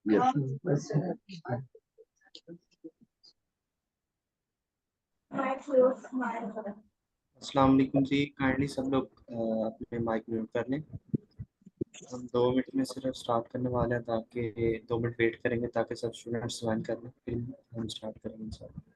Yes. अस्सलाम वालेकुम जी। Kindly सब लोग अपने माइक म्यूट कर लें। हम 2 मिनट में सिर्फ स्टार्ट करने वाले हैं, ताकि 2 मिनट वेट करेंगे ताकि सब स्टूडेंट्स ज्वाइन कर लें, फिर हम स्टार्ट करेंगे इंशाल्लाह।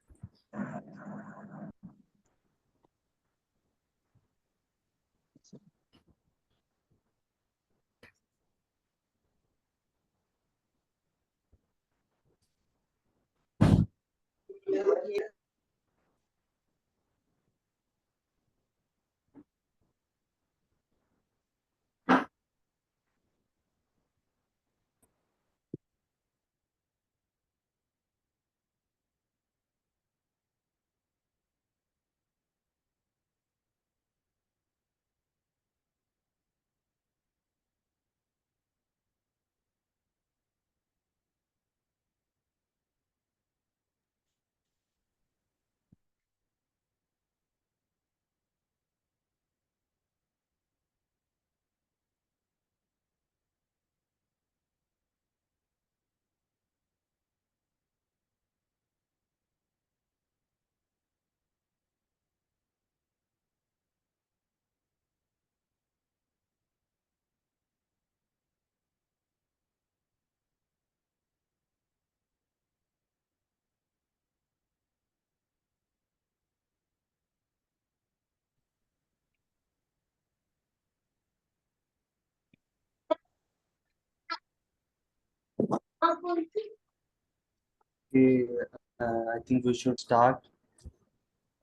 I think we should start.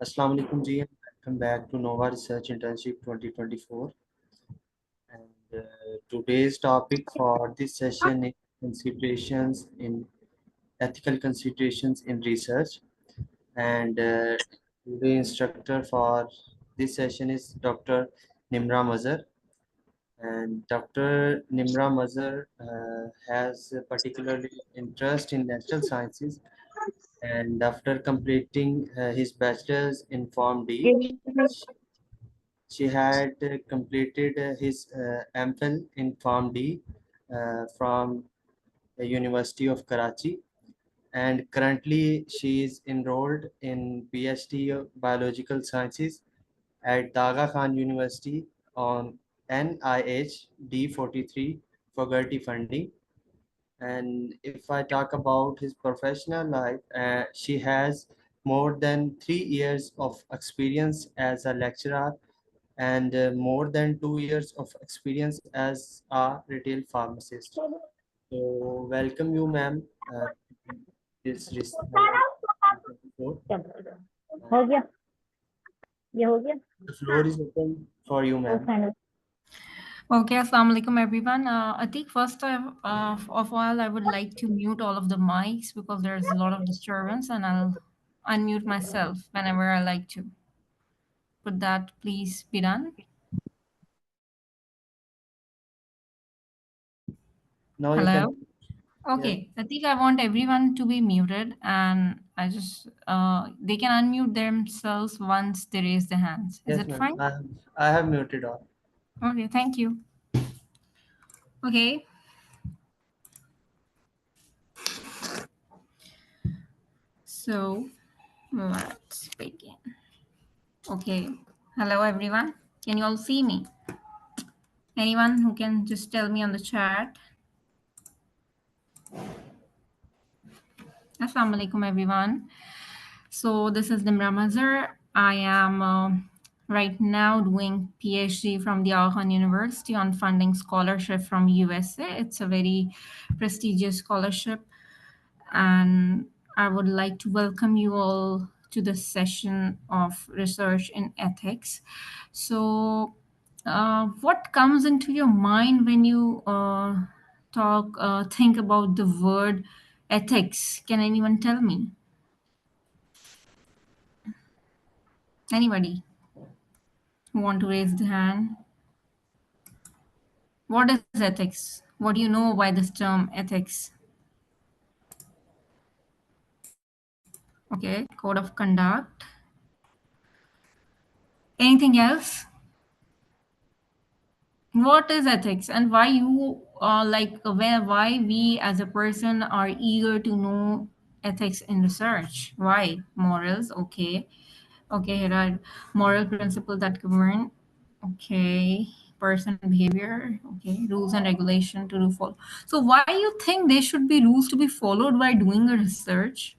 Assalamu alaikum ji, and welcome back to Nova Research Internship 2024. And today's topic for this session is considerations in ethical considerations in research. And the instructor for this session is Dr. Nimra Mazhar. And Dr. Nimra Mazhar has a particularly interest in natural sciences, and after completing his bachelor's in Form D, she had completed his MPhil in Form D from the University of Karachi, and currently she is enrolled in PhD of Biological Sciences at Daga Khan University on NIH D43 faculty funding. And if I talk about his professional life, she has more than 3 years of experience as a lecturer, and more than 2 years of experience as a retail pharmacist. So welcome you, ma'am. This episode. हो गया ये हो गया The floor is open for you, वो ma'am. Final Okay, assalamu alaikum everyone. I think first of all, I would like to mute all of the mics because there's a lot of disturbance, and I'll unmute myself whenever I like to. Could that please be done? Now you can. Hello? Yes, Okay, I think I want everyone to be muted, and they can unmute themselves once they raise their hands. Is yes, it ma'am. fine? I have muted all. Okay, thank you. Okay, so let's begin. Okay, hello everyone. Can you all see me? Anyone who can just tell me on the chat? Assalamu alaikum, everyone. So this is Nimra Mazhar. I am right now doing PhD from the Al Khan University on funding scholarship from USA. It's a very prestigious scholarship, and I would like to welcome you all to this session of research in ethics. So, what comes into your mind when you think about the word ethics? Can anyone tell me? Anybody who want to raise the hand? What is ethics? What do you know by this term ethics? Okay, code of conduct. Anything else? What is ethics and why you why we as a person are eager to know ethics in research? Why? Morals, okay. Okay, here are moral principles that govern. Okay, person behavior. Okay, rules and regulation to do follow. So why you think there should be rules to be followed while doing a research?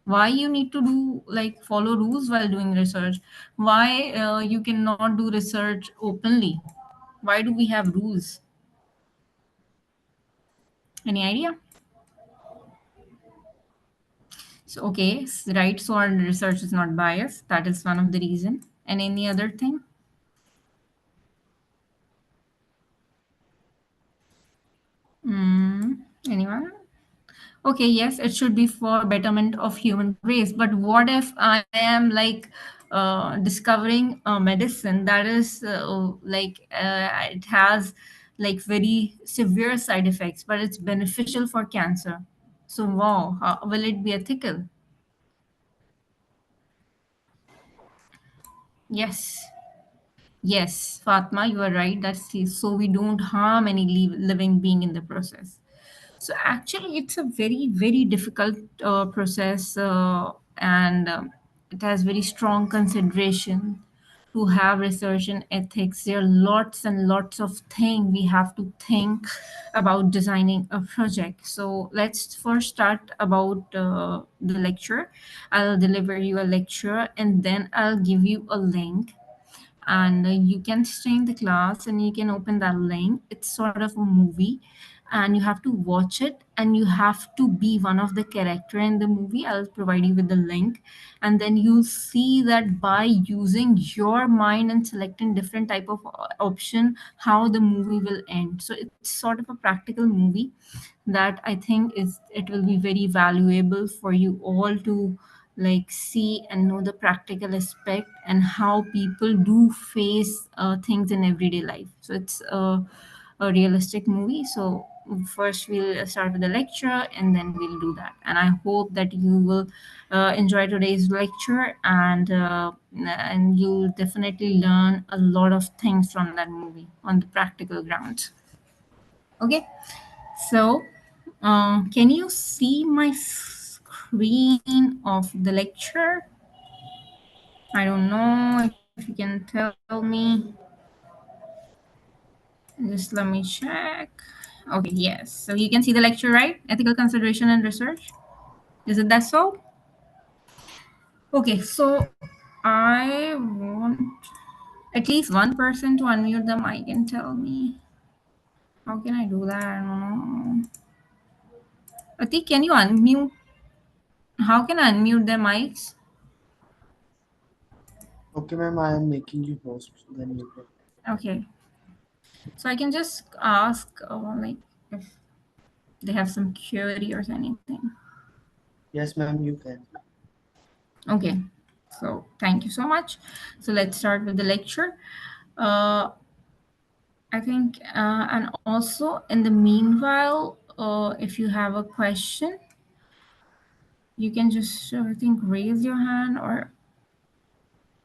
Why you need to do like follow rules while doing research? Why you cannot do research openly? Why do we have rules? Any idea? So okay, right. So our research is not biased. That is one of the reason. And any other thing? Anyone? Okay, yes, it should be for betterment of human race. But what if I am like discovering a medicine that is it has like very severe side effects, but it's beneficial for cancer? So wow, how, will it be ethical? Yes. Yes, Fatma, you are right. So we don't harm any living being in the process. So actually, it's a very, very difficult process, and it has very strong consideration to have research in ethics. There are lots and lots of things we have to think about designing a project. So let's first start about the lecture. I'll deliver you a lecture, and then I'll give you a link, and you can stay in the class and you can open that link. It's sort of a movie, and you have to watch it, and you have to be one of the character in the movie. I'll provide you with the link, and then you'll see that by using your mind and selecting different type of option, how the movie will end. So it's sort of a practical movie that I think is it will be very valuable for you all to like see and know the practical aspect and how people do face things in everyday life. So it's a realistic movie. So first we'll start with the lecture and then we'll do that. And I hope that you will enjoy today's lecture, and you'll definitely learn a lot of things from that movie on the practical ground. Okay. So, can you see my screen of the lecture? I don't know if you can tell me. Just let me check. Okay, yes. So you can see the lecture, right? Ethical consideration and research. Is it that so? Okay, so I want at least one person to unmute the mic and tell me. How can I do that? I don't know. Atik, can you unmute? How can I unmute their mics? Okay, ma'am, I am making you host. Then you can. Okay. So I can just ask, like, if they have some query or anything. Yes, ma'am, you can. Okay. So thank you so much. So let's start with the lecture. Uh, I think, and also in the meanwhile, if you have a question, you can just, I think, raise your hand, or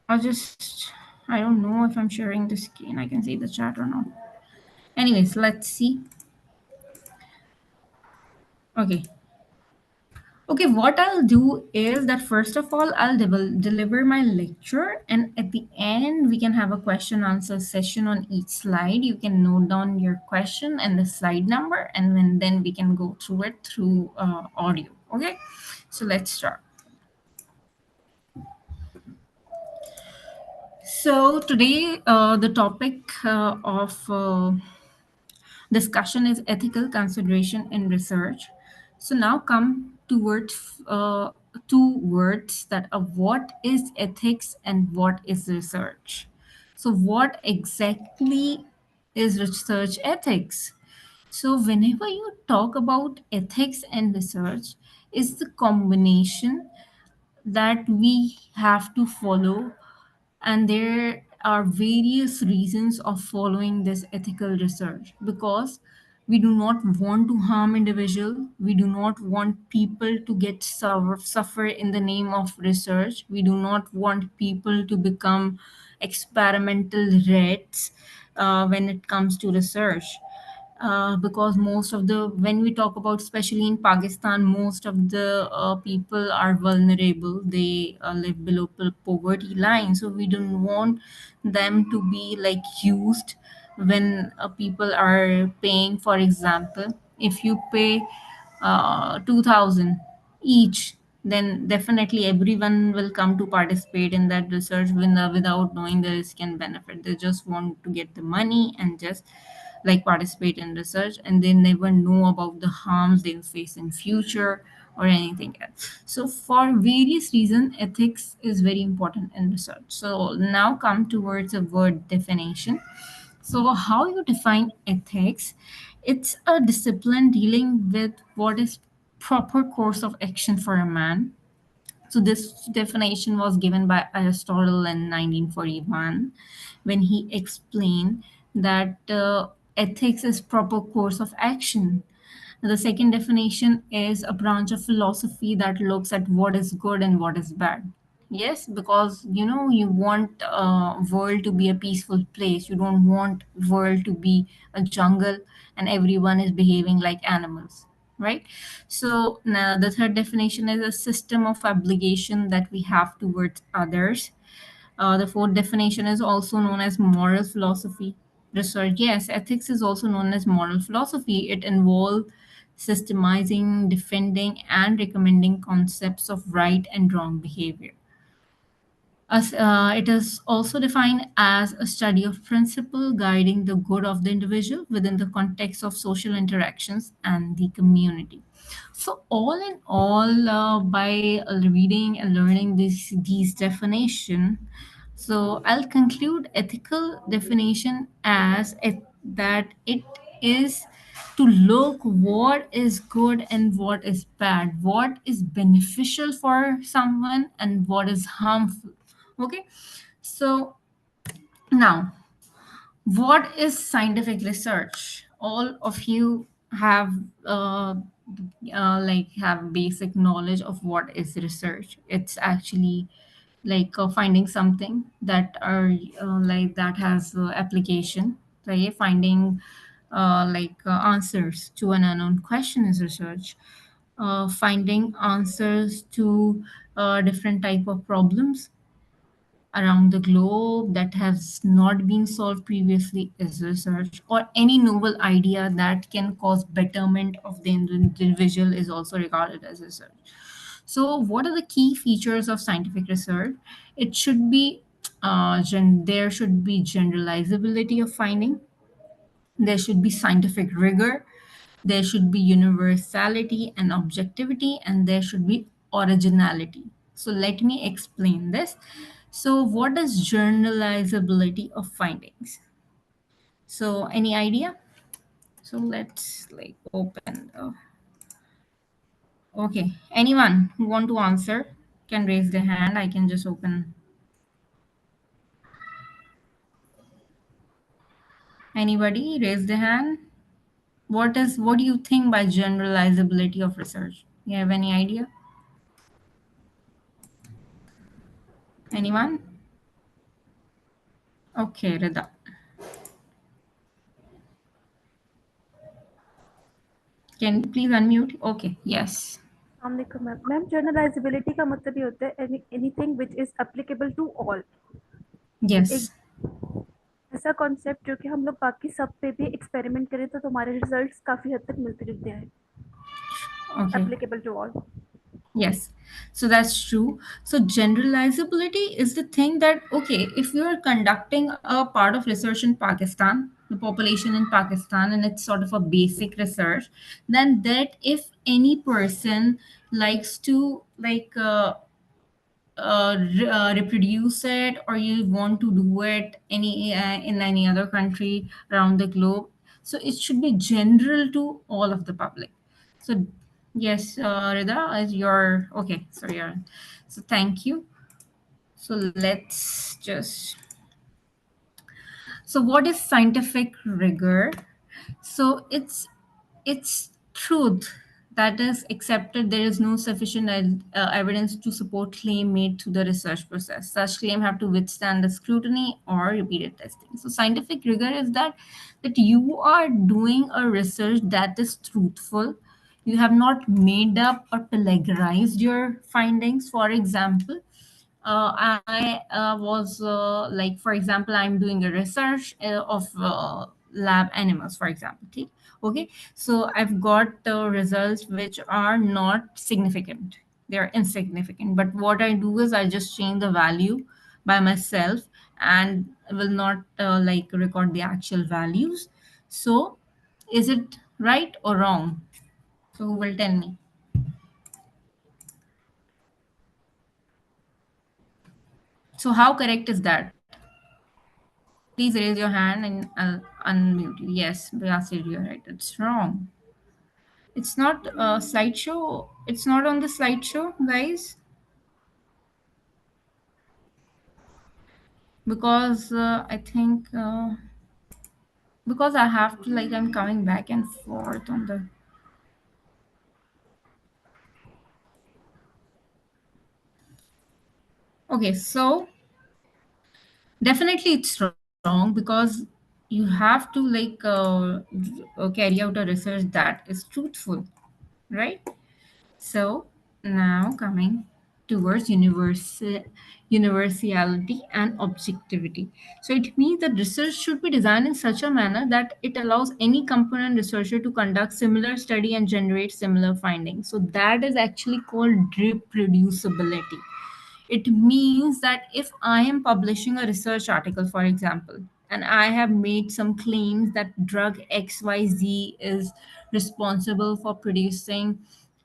I'll just, I don't know if I'm sharing the screen. I can see the chat or not. Anyways, let's see. Okay. Okay, what I'll do is that first of all, I'll deliver my lecture, and at the end, we can have a question answer session on each slide. You can note down your question and the slide number, and then we can go through it through audio. Okay, so let's start. So today, the topic of discussion is ethical consideration in research. So now come towards two words that are what is ethics and what is research. So what exactly is research ethics? So whenever you talk about ethics and research, is the combination that we have to follow, and there are various reasons of following this ethical research, because we do not want to harm individual, we do not want people to get suffer in the name of research, we do not want people to become experimental rats when it comes to research. Because most of the, when we talk about, especially in Pakistan, most of the people are vulnerable, they live below poverty line, so we don't want them to be like used when people are paying. For example, if you pay 2000 each, then definitely everyone will come to participate in that research without knowing the risk and benefit. They just want to get the money and just like participate in research, and they never know about the harms they'll face in future or anything else. So for various reasons, ethics is very important in research. So now come towards a word definition. So how you define ethics? It's a discipline dealing with what is proper course of action for a man. So this definition was given by Aristotle in 1941, when he explained that ethics is proper course of action. The second definition is a branch of philosophy that looks at what is good and what is bad. Yes, because you want world to be a peaceful place. You don't want world to be a jungle and everyone is behaving like animals, right? So now the third definition is a system of obligation that we have towards others. The fourth definition is also known as moral philosophy. Research, yes, ethics is also known as moral philosophy. It involves systemizing, defending, and recommending concepts of right and wrong behavior. It is also defined as a study of principle guiding the good of the individual within the context of social interactions and the community. So, all in all, by reading and learning these definition, so I'll conclude ethical definition as that it is to look what is good and what is bad, what is beneficial for someone and what is harmful. Okay, so now what is scientific research? All of you have like have basic knowledge of what is research. It's actually like finding something that are like that has application, right? Finding answers to an unknown question is research. Finding answers to different type of problems around the globe that has not been solved previously is research, or any novel idea that can cause betterment of the individual is also regarded as research. So what are the key features of scientific research? It should be there should be generalizability of finding, there should be scientific rigor, there should be universality and objectivity, and there should be originality. So let me explain this. So what is generalizability of findings? So any idea? So let's like open. Okay, anyone who want to answer can raise their hand. I can just open. Anybody raise their hand? What do you think by generalizability of research? You have any idea? Anyone? Okay, Rida. Can you please unmute? Okay, yes. Ma'am generalisability का मतलब ये होता है anything which is applicable to all Yes. ऐसा concept जो कि हम लोग बाकी सब पे भी एक्सपेरिमेंट करें तो हमारे रिजल्ट्स काफी हद तक मिलते जुलते हैं Okay. Applicable to all Yes, so that's true. So generalizability is the thing that, okay, if you're conducting a part of research in Pakistan, the population in Pakistan, and it's sort of a basic research, then that if any person likes to like reproduce it, or you want to do it in any other country around the globe, so it should be general to all of the public. So yes, Rida, as your okay, sorry, so thank you. So let's just, so what is scientific rigor? So it's truth that is accepted. There is no sufficient evidence to support claim made through the research process. Such claim have to withstand the scrutiny or repeated testing. So scientific rigor is that you are doing a research that is truthful. You have not made up or plagiarized your findings. For example, I was like, for example, I'm doing a research of lab animals, for example. Okay, so I've got the results which are not significant, they're insignificant. But what I do is I just change the value by myself and will not like record the actual values. So is it right or wrong? So who will tell me? So how correct is that? Please raise your hand and I'll unmute you. Yes, Basir, you're right. It's wrong. It's not a slideshow. It's not on the slideshow, guys. Because I think because I have to like I'm coming back and forth on the. Okay, so definitely it's wrong because you have to like carry out a research that is truthful, right? So now coming towards universality and objectivity. So it means that research should be designed in such a manner that it allows any component researcher to conduct similar study and generate similar findings. So that is actually called reproducibility. It means that if I am publishing a research article, for example, and I have made some claims that drug XYZ is responsible for producing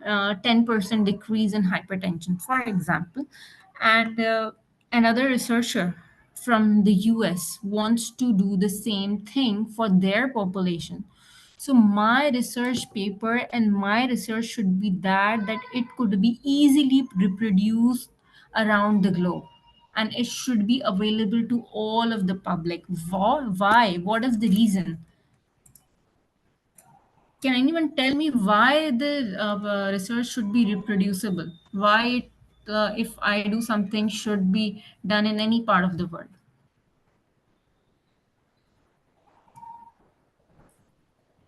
10% decrease in hypertension, for example, and another researcher from the US wants to do the same thing for their population. So my research paper and my research should be that it could be easily reproduced around the globe, and it should be available to all of the public. Why? What is the reason? Can anyone tell me why the research should be reproducible? Why, if I do something, should be done in any part of the world?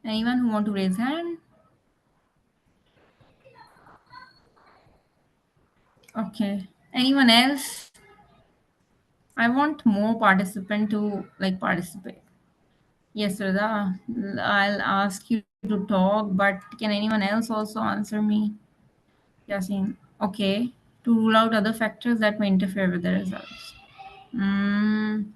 Anyone who want to raise hand? Okay. Anyone else? I want more participant to like participate. Yes, Rida. I'll ask you to talk, but can anyone else also answer me? Yasin. Okay. To rule out other factors that may interfere with the results. Mm,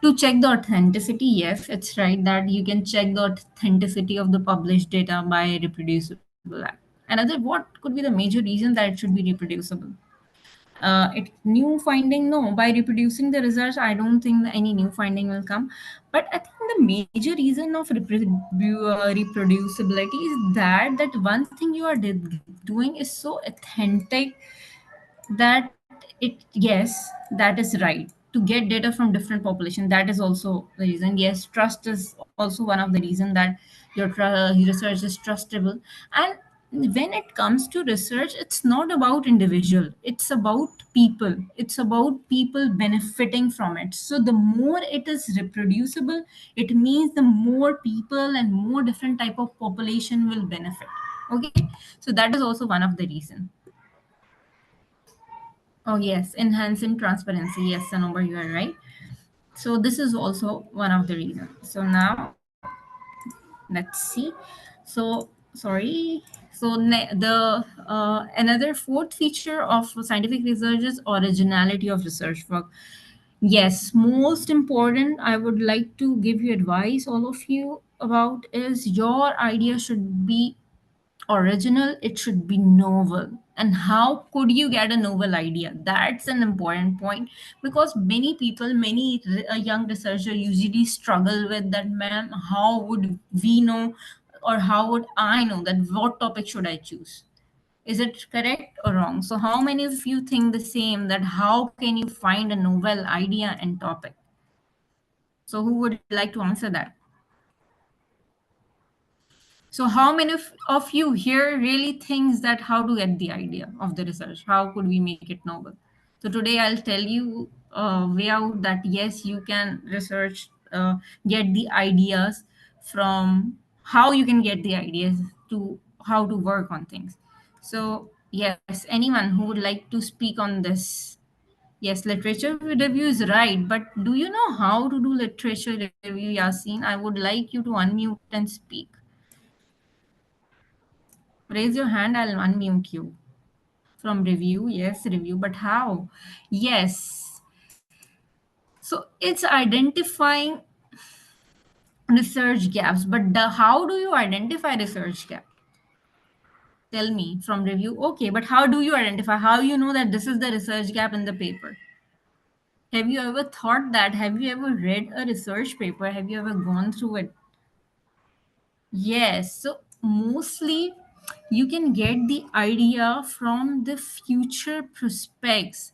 to check the authenticity, yes, it's right that you can check the authenticity of the published data by reproducible act. Another, what could be the major reason that it should be reproducible? It new finding, no, by reproducing the results I don't think that any new finding will come. But I think the major reason of reproducibility is that one thing you are doing is so authentic that it, yes, that is right. To get data from different population, that is also the reason. Yes, trust is also one of the reason that your research is trustable. And when it comes to research, it's not about individual, it's about people, it's about people benefiting from it. So the more it is reproducible, it means the more people and more different type of population will benefit. Okay, so that is also one of the reason. Oh, yes, enhancing transparency. Yes, Sanobar, you are right. So this is also one of the reasons. So now let's see. So sorry. So the another fourth feature of scientific research is originality of research work. Yes, most important, I would like to give you advice, all of you, about is your idea should be original, it should be novel. And how could you get a novel idea? That's an important point, because many people, many young researchers usually struggle with that. Ma'am, how would we know, or how would I know that what topic should I choose? Is it correct or wrong? So how many of you think the same, that how can you find a novel idea and topic? So who would like to answer that? So how many of you here really thinks that how to get the idea of the research? How could we make it novel? So today I'll tell you way out that yes, you can research, get the ideas from how you can get the ideas to how to work on things. So yes, anyone who would like to speak on this? Yes, literature review is right, but do you know how to do literature review, Yasin? I would like you to unmute and speak. Raise your hand, I'll unmute you. From review, yes, review, but how? Yes. So it's identifying research gaps, but how do you identify research gap? Tell me from review. Okay, but how do you identify? How you know that this is the research gap in the paper? Have you ever thought that? Have you ever read a research paper? Have you ever gone through it? Yes, so mostly you can get the idea from the future prospects.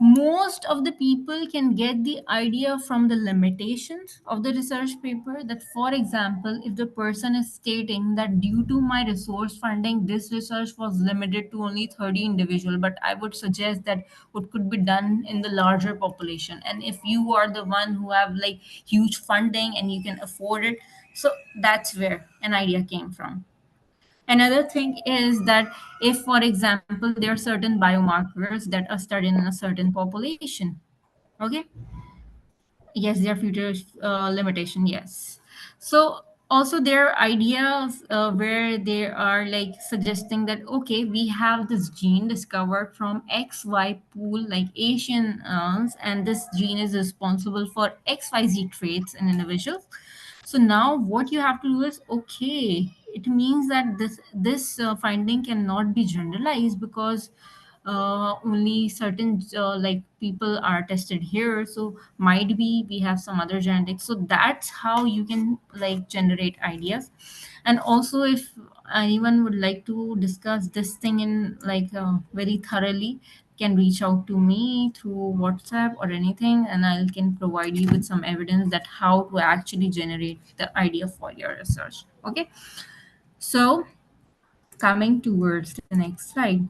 Most of the people can get the idea from the limitations of the research paper. That, for example, if the person is stating that due to my resource funding, this research was limited to only 30 individual, but I would suggest that what could be done in the larger population. And if you are the one who have like huge funding and you can afford it, so that's where an idea came from. Another thing is that if, for example, there are certain biomarkers that are studied in a certain population, okay? Yes, there are future limitation. Yes. So also there are ideas where they are like suggesting that okay, we have this gene discovered from XY pool like Asians, and this gene is responsible for XYZ traits in individuals. So now what you have to do is okay, it means that this finding cannot be generalized, because only certain like people are tested here, so might be we have some other genetics. So that's how you can like generate ideas. And also if anyone would like to discuss this thing in like very thoroughly, can reach out to me through WhatsApp or anything, and I can provide you with some evidence that how to actually generate the idea for your research. Okay, so coming towards the next slide.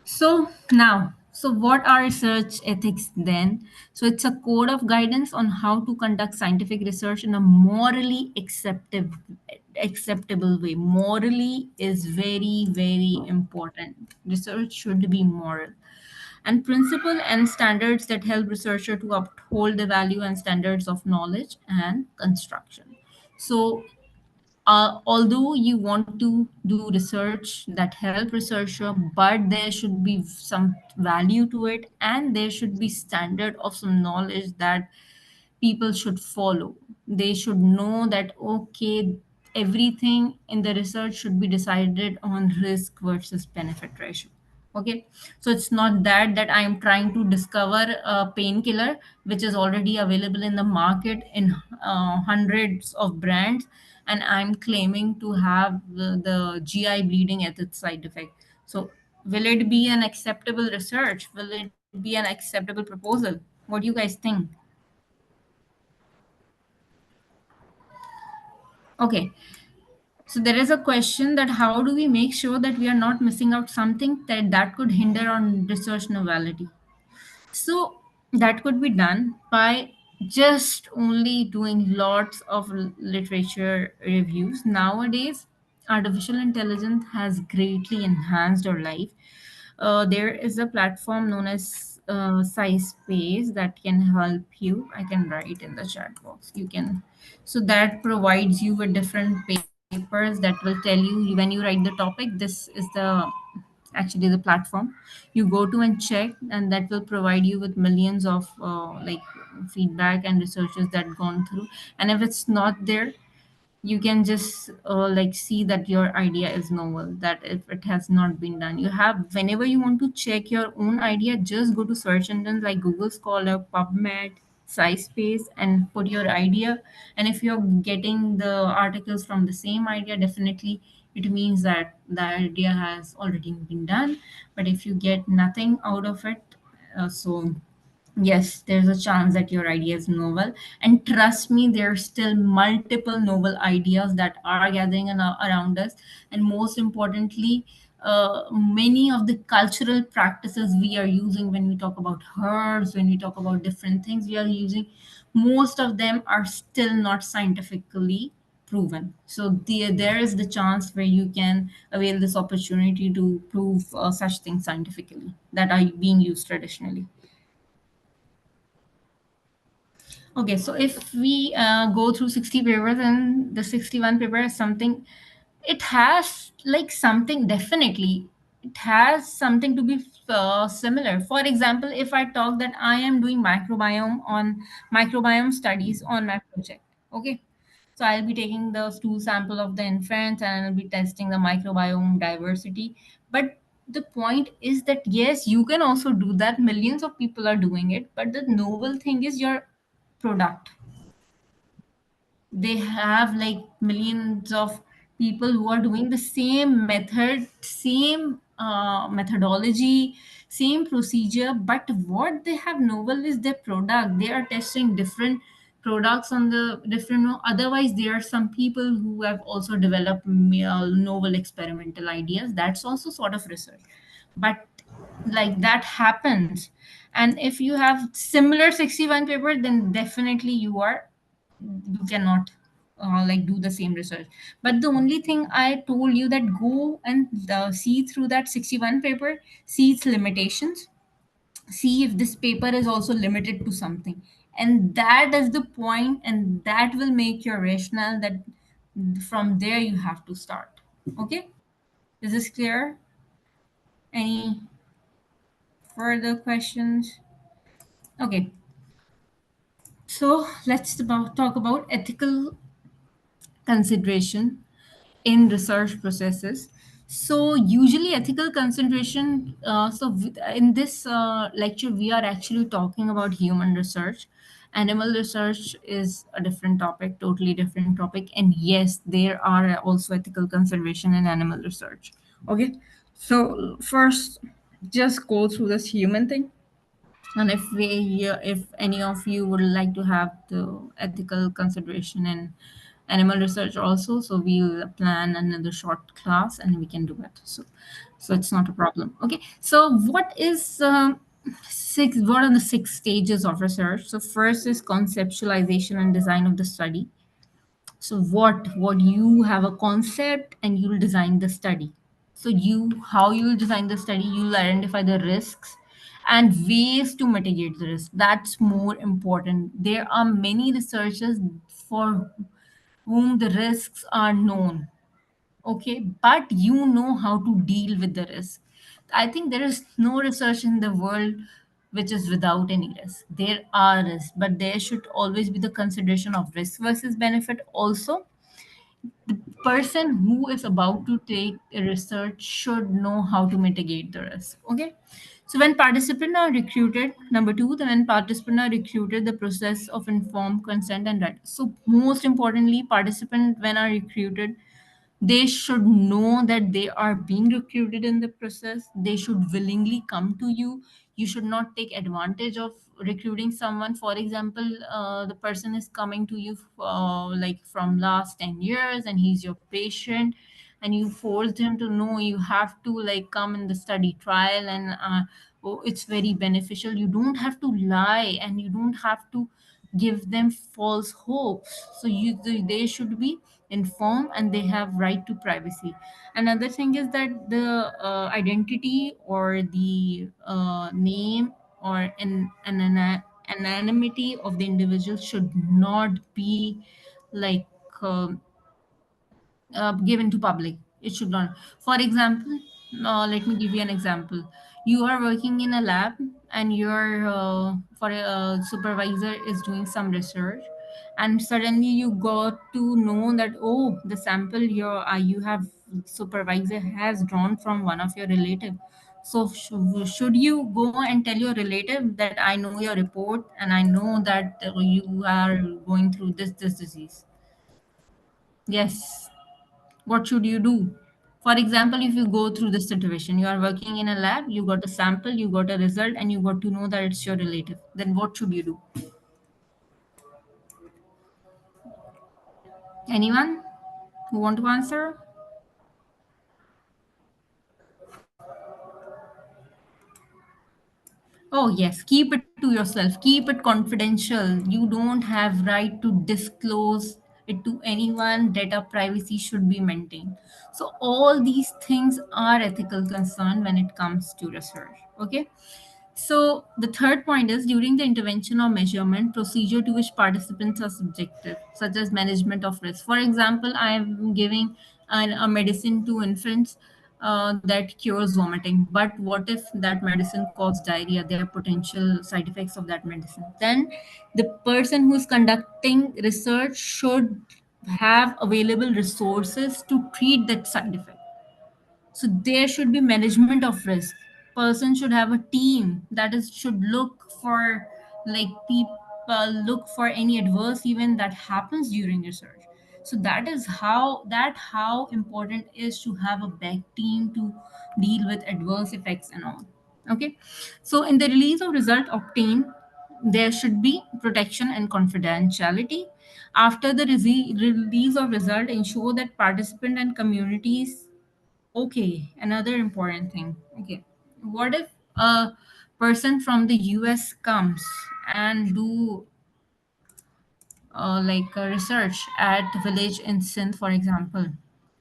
So now, so what are research ethics then? So it's a code of guidance on how to conduct scientific research in a morally acceptable way. Morally is very, very important. Research should be moral. And principle and standards that help researcher to uphold the value and standards of knowledge and construction. So although you want to do research that help researcher, but there should be some value to it, and there should be standard of some knowledge that people should follow. They should know that, okay, everything in the research should be decided on risk versus benefit ratio. Okay, so it's not that I am trying to discover a painkiller which is already available in the market in hundreds of brands, and I'm claiming to have the GI bleeding as its side effect. So will it be an acceptable research? Will it be an acceptable proposal? What do you guys think? Okay, so there is a question that how do we make sure that we are not missing out something that could hinder on research novelty? So that could be done by just only doing lots of literature reviews. Nowadays, artificial intelligence has greatly enhanced our life. There is a platform known as SciSpace that can help you. I can write in the chat box. You can, so that provides you with different papers that will tell you when you write the topic. This is the actually the platform you go to and check, and that will provide you with millions of like feedback and researches that gone through. And if it's not there, you can just like see that your idea is novel, that if it has not been done, you have, whenever you want to check your own idea, just go to search engines like Google Scholar, PubMed, SciSpace, and put your idea. And if you're getting the articles from the same idea, definitely it means that the idea has already been done. But if you get nothing out of it, so yes, there's a chance that your idea is novel. And trust me, there are still multiple novel ideas that are gathering around us. And most importantly, many of the cultural practices we are using when we talk about herbs, when we talk about different things we are using, most of them are still not scientifically proven. So there is the chance where you can avail this opportunity to prove such things scientifically that are being used traditionally. Okay, so if we go through 60 papers, and the 61 paper is something, it has like something, definitely, it has something to be similar. For example, if I talk that I am doing microbiome studies on my project, okay? So I'll be taking the stool sample of the infants and I'll be testing the microbiome diversity. But the point is that yes, you can also do that. Millions of people are doing it. But the novel thing is your product. They have like millions of people who are doing the same method, same methodology, same procedure, but what they have novel is their product. They are testing different products on the different, otherwise there are some people who have also developed novel experimental ideas. That's also sort of research, but like that happens. And if you have similar 61 paper, then definitely you cannot like do the same research. But the only thing I told you, that go and see through that 61 paper, see its limitations, see if this paper is also limited to something, and that is the point, and that will make your rationale that from there you have to start. Okay, is this clear? Any further questions? Okay, so talk about ethical consideration in research processes. So usually ethical consideration, in this lecture we are actually talking about human research. Animal research is a different topic, totally different topic, and yes, there are also ethical consideration in animal research. Okay, so first just go through this human thing, and if any of you would like to have the ethical consideration in animal research also, so we'll plan another short class and we can do it. So it's not a problem. Okay, so what are the 6 stages of research? So first is conceptualization and design of the study. So what you have a concept and you'll design the study. So how you will design the study, you'll identify the risks and ways to mitigate the risk. That's more important. There are many researchers for whom the risks are known. Okay, but you know how to deal with the risk. I think there is no research in the world which is without any risk. There are risks, but there should always be the consideration of risk versus benefit also. The person who is about to take a research should know how to mitigate the risk. Okay, so when participants are recruited, number two, then when participants are recruited, the process of informed consent and right. So most importantly, participants when are recruited, they should know that they are being recruited in the process. They should willingly come to you. You should not take advantage of recruiting someone. For example, the person is coming to you like from last 10 years and he's your patient, and you forced him to know you have to like come in the study trial, and oh, it's very beneficial. You don't have to lie, and you don't have to give them false hopes. So they should be informed, and they have right to privacy. Another thing is that the identity or the name or anonymity of the individual should not be like given to public. It should not. For example, let me give you an example. You are working in a lab, and your for a supervisor is doing some research, and suddenly you got to know that, oh, the sample you have supervisor has drawn from one of your relative. So should you go and tell your relative that I know your report and I know that you are going through this disease? Yes. What should you do? For example, if you go through this situation, you are working in a lab, you got a sample, you got a result, and you got to know that it's your relative, then what should you do? Anyone who want to answer? Oh yes, keep it to yourself. Keep it confidential. You don't have right to disclose it to anyone. Data privacy should be maintained. So all these things are ethical concern when it comes to research. Okay. So the third point is during the intervention or measurement procedure to which participants are subjected, such as management of risk. For example, I am giving a medicine to infants that cures vomiting. But what if that medicine causes diarrhea? There are potential side effects of that medicine. Then the person who is conducting research should have available resources to treat that side effect. So there should be management of risk. Person should have a team that is should look for like people look for any adverse event that happens during research. So that how important is to have a back team to deal with adverse effects and all. Okay, so in the release of result obtained, there should be protection and confidentiality. After the release of result, ensure that participant and communities. Okay, another important thing. Okay, what if a person from the US comes and do like a research at village in Sindh, for example,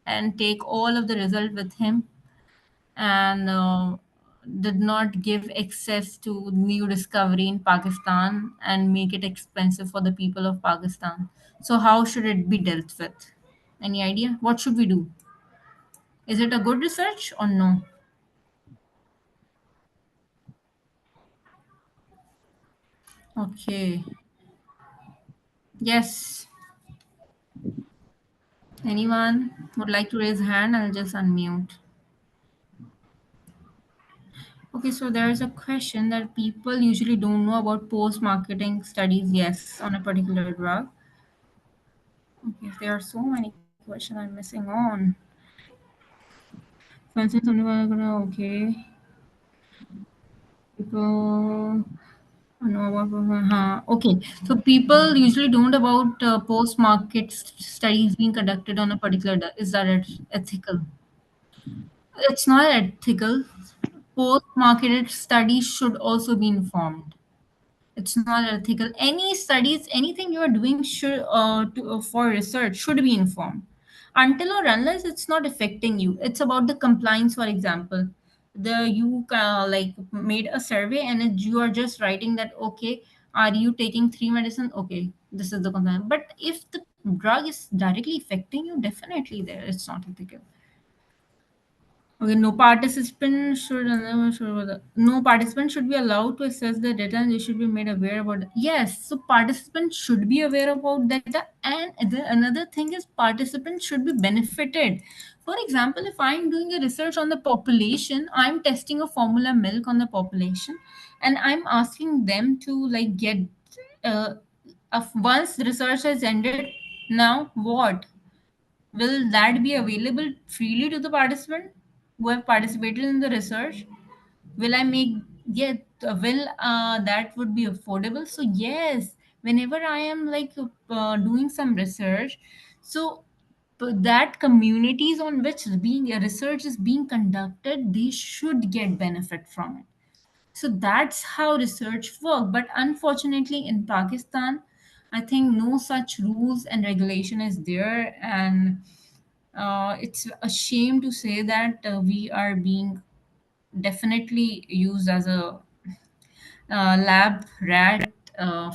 and take all of the result with him, and did not give access to new discovery in Pakistan and make it expensive for the people of Pakistan? So how should it be dealt with? Any idea? What should we do? Is it a good research or no? Okay. Yes. Anyone would like to raise a hand? I'll just unmute. Okay, so there is a question that people usually don't know about post-marketing studies, yes, on a particular drug. Okay, there are so many questions I'm missing on. For instance, okay, people know about, okay, so people usually don't about post-market studies being conducted on a particular drug. Is that ethical? It's not ethical. Post-marketed studies should also be informed. It's not ethical. Any studies, anything you are doing should for research should be informed. Until or unless it's not affecting you. It's about the compliance, for example. The you like made a survey and you are just writing that, okay, are you taking three medicine? Okay, this is the compliance. But if the drug is directly affecting you, definitely there it's not ethical. Okay, no participant should be allowed to access the data and they should be made aware about it. Yes, so participants should be aware about data, and another thing is participants should be benefited. For example, if I'm doing a research on the population, I'm testing a formula milk on the population, and I'm asking them to like get once the research has ended, now what? Will that be available freely to the participant who have participated in the research? Will I make, yeah, will that would be affordable? So yes, whenever I am like doing some research, so that communities on which being a research is being conducted, they should get benefit from it. So that's how research work. But unfortunately, in Pakistan, I think no such rules and regulation is there, and it's a shame to say that we are being definitely used as a lab rat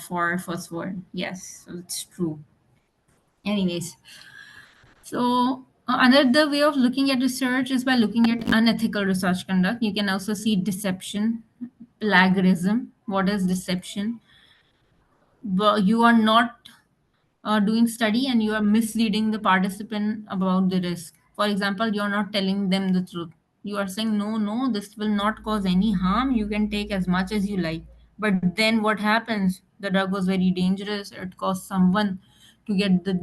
for first world. Yes, so it's true. Anyways, so another way of looking at research is by looking at unethical research conduct. You can also see deception, plagiarism. What is deception? But you are not doing study and you are misleading the participant about the risk. For example, you're not telling them the truth. You are saying, no, no, this will not cause any harm. You can take as much as you like. But then what happens? The drug was very dangerous. It caused someone to get the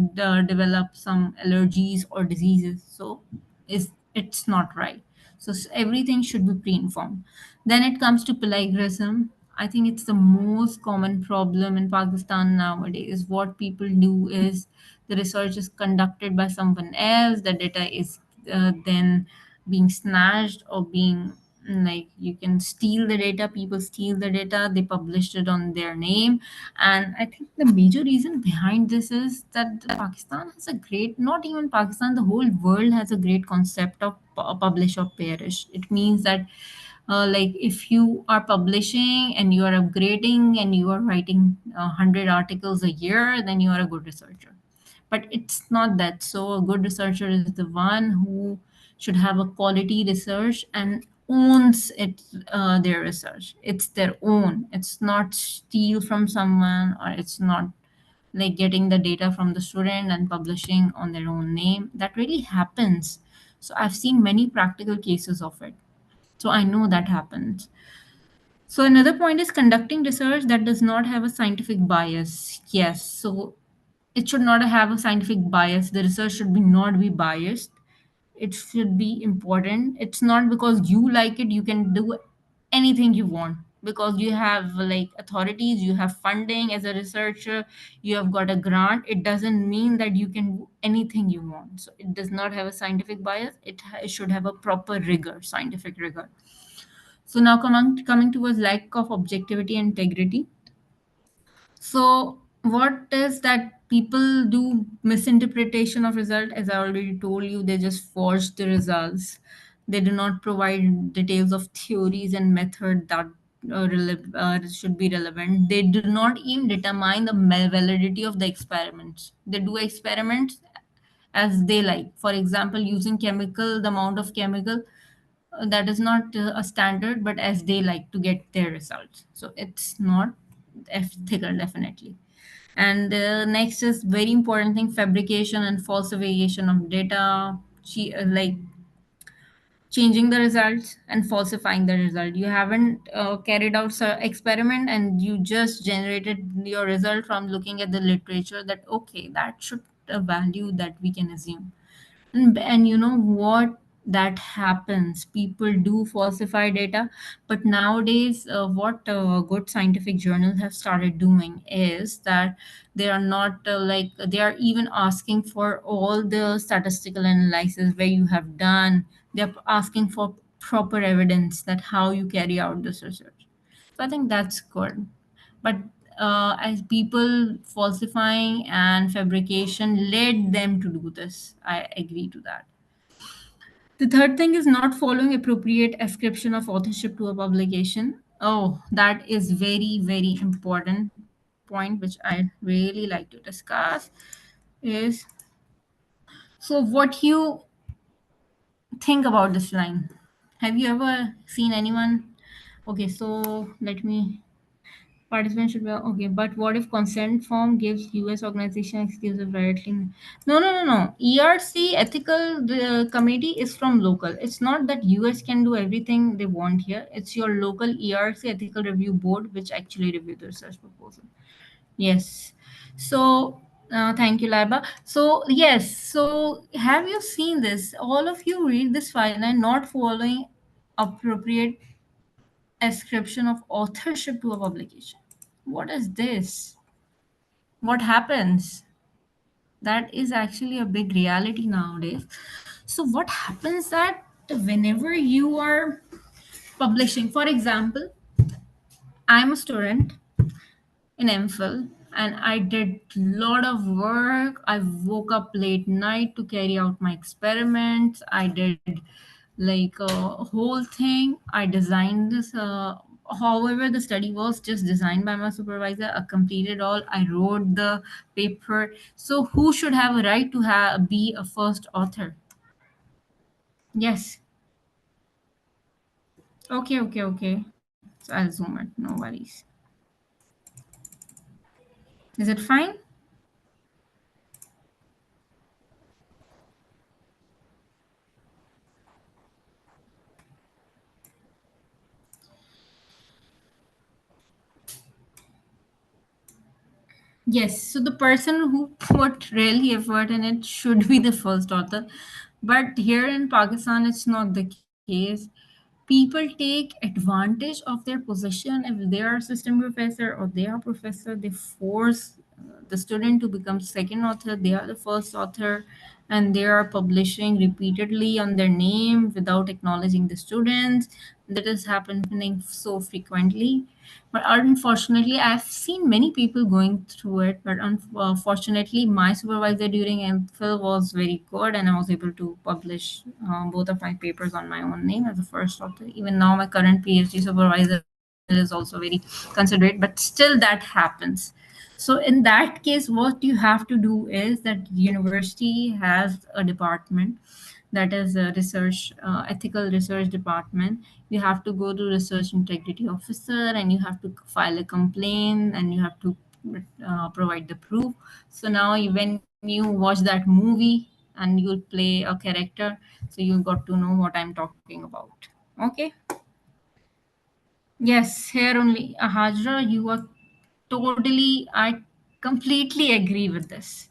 develop some allergies or diseases. So it's not right. So everything should be pre-informed. Then it comes to plagiarism. I think it's the most common problem in Pakistan nowadays. What people do is the research is conducted by someone else, the data is then being snatched or being like you can steal the data, people steal the data, they published it on their name. And I think the major reason behind this is that Pakistan has a great, not even Pakistan, the whole world has a great concept of publish or perish. It means that like if you are publishing and you are upgrading and you are writing 100 articles a year, then you are a good researcher. But it's not that. So a good researcher is the one who should have a quality research and owns it, their research. It's their own. It's not steal from someone, or it's not like getting the data from the student and publishing on their own name. That really happens. So I've seen many practical cases of it. So I know that happens. So another point is conducting research that does not have a scientific bias. Yes, so it should not have a scientific bias. The research should be not be biased. It should be important. It's not because you like it, you can do anything you want. Because you have like authorities, you have funding as a researcher, you have got a grant. It doesn't mean that you can do anything you want. So it does not have a scientific bias. It should have a proper rigor, scientific rigor. So now coming towards lack of objectivity and integrity. So what is that people do misinterpretation of result? As I already told you, they just forge the results. They do not provide details of theories and method that should be relevant. They do not even determine the validity of the experiments. They do experiments as they like. For example, using chemical, the amount of chemical that is not a standard, but as they like to get their results. So it's not ethical, definitely. And next is very important thing: fabrication and falsification of data. Like changing the results and falsifying the result. You haven't carried out experiment and you just generated your result from looking at the literature, that okay, that should a value that we can assume. And you know what, that happens, people do falsify data. But nowadays what good scientific journals have started doing is that they are not like they are even asking for all the statistical analysis where you have done. They're asking for proper evidence that how you carry out this research. So I think that's good. But as people falsifying and fabrication led them to do this, I agree to that. The third thing is not following appropriate ascription of authorship to a publication. Oh, that is very, very important point, which I really like to discuss. is, so what you think about this line? Have you ever seen anyone? Okay, so let me. Participants should be okay, but what if consent form gives US organization exclusive right? No, no, no, no. ERC ethical the committee is from local. It's not that US can do everything they want here. It's your local ERC ethical review board which actually review the research proposal. Yes. So thank you, Laiba. So yes. So have you seen this? All of you read this file and not following appropriate ascription of authorship to a publication. What is this? What happens? That is actually a big reality nowadays. So what happens that whenever you are publishing, for example, I'm a student in MPhil and I did a lot of work. I woke up late night to carry out my experiments. I did like a whole thing. I designed this. However, the study was just designed by my supervisor. I completed all. I wrote the paper. So who should have a right to be a first author? Yes. Okay, okay, okay. So I'll zoom it. No worries. Is it fine? Yes, so the person who put really effort in it should be the first author. But here in Pakistan, it's not the case. People take advantage of their position. If they are assistant professor or they are professor, they force the student to become second author. They are the first author and they are publishing repeatedly on their name without acknowledging the students. That is happening so frequently. But unfortunately, I've seen many people going through it. But unfortunately, my supervisor during MPhil was very good, and I was able to publish both of my papers on my own name as a first author. Even now, my current PhD supervisor is also very considerate, but still that happens. So in that case, what you have to do is that university has a department that is a research ethical research department. You have to go to research integrity officer and you have to file a complaint and you have to provide the proof. So now when you watch that movie and you'll play a character, so you got to know what I'm talking about. Okay. Yes, here only. Hajra, you are totally, I completely agree with this.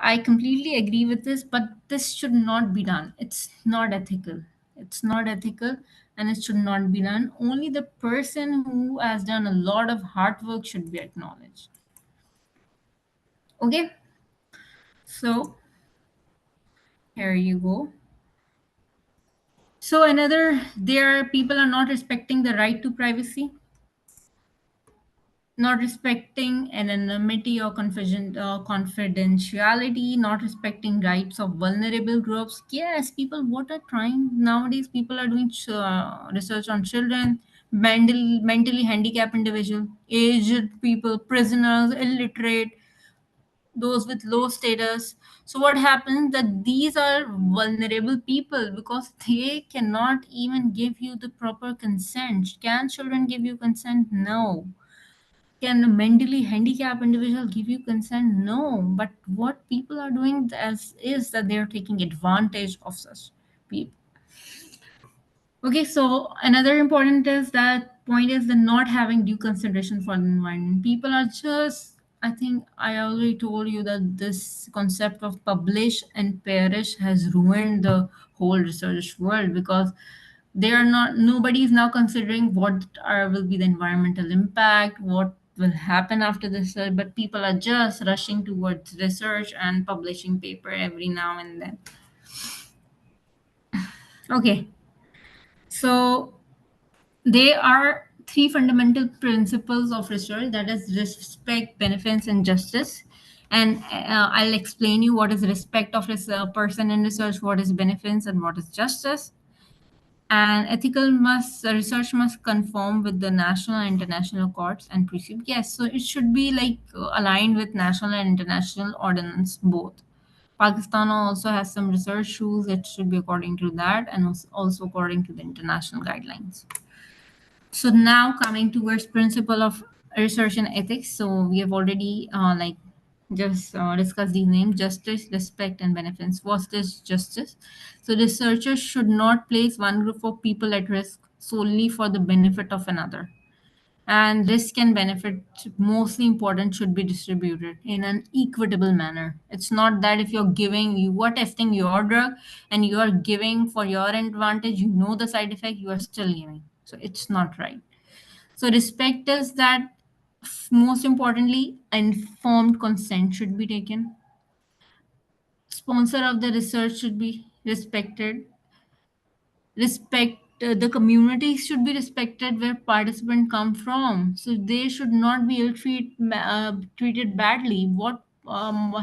I completely agree with this, but this should not be done. It's not ethical. It's not ethical and it should not be done. Only the person who has done a lot of hard work should be acknowledged. Okay, so here you go. So another, there people are not respecting the right to privacy, not respecting anonymity or confidentiality, not respecting rights of vulnerable groups. Yes, people what are trying nowadays, people are doing research on children, mentally handicapped individual, aged people, prisoners, illiterate, those with low status. So what happens that these are vulnerable people because they cannot even give you the proper consent. Can children give you consent? No. Can a mentally handicapped individual give you consent? No. But what people are doing as is that they are taking advantage of such people. Okay, so another important is that point is the not having due consideration for the environment. People are just, I think I already told you that this concept of publish and perish has ruined the whole research world because they are not, nobody is now considering what are will be the environmental impact, what will happen after this, but people are just rushing towards research and publishing paper every now and then. Okay, so there are three fundamental principles of research, that is respect, beneficence, and justice. And I'll explain you what is respect of this person in research, what is beneficence, and what is justice. And research must conform with the national and international courts and precept. Yes, so it should be like aligned with national and international ordinance both. Pakistan also has some research rules that should be according to that, and also according to the international guidelines. So now coming towards principle of research and ethics. So we have already just discussed these names: justice, respect, and beneficence. What's this justice? So researchers should not place one group of people at risk solely for the benefit of another. And risk and benefit, mostly important, should be distributed in an equitable manner. It's not that if you are testing your drug and you are giving for your advantage, you know the side effect, you are still giving. So it's not right. So respect is that, most importantly, informed consent should be taken. Sponsor of the research should be respected. The community should be respected where participants come from, so they should not be treated badly. What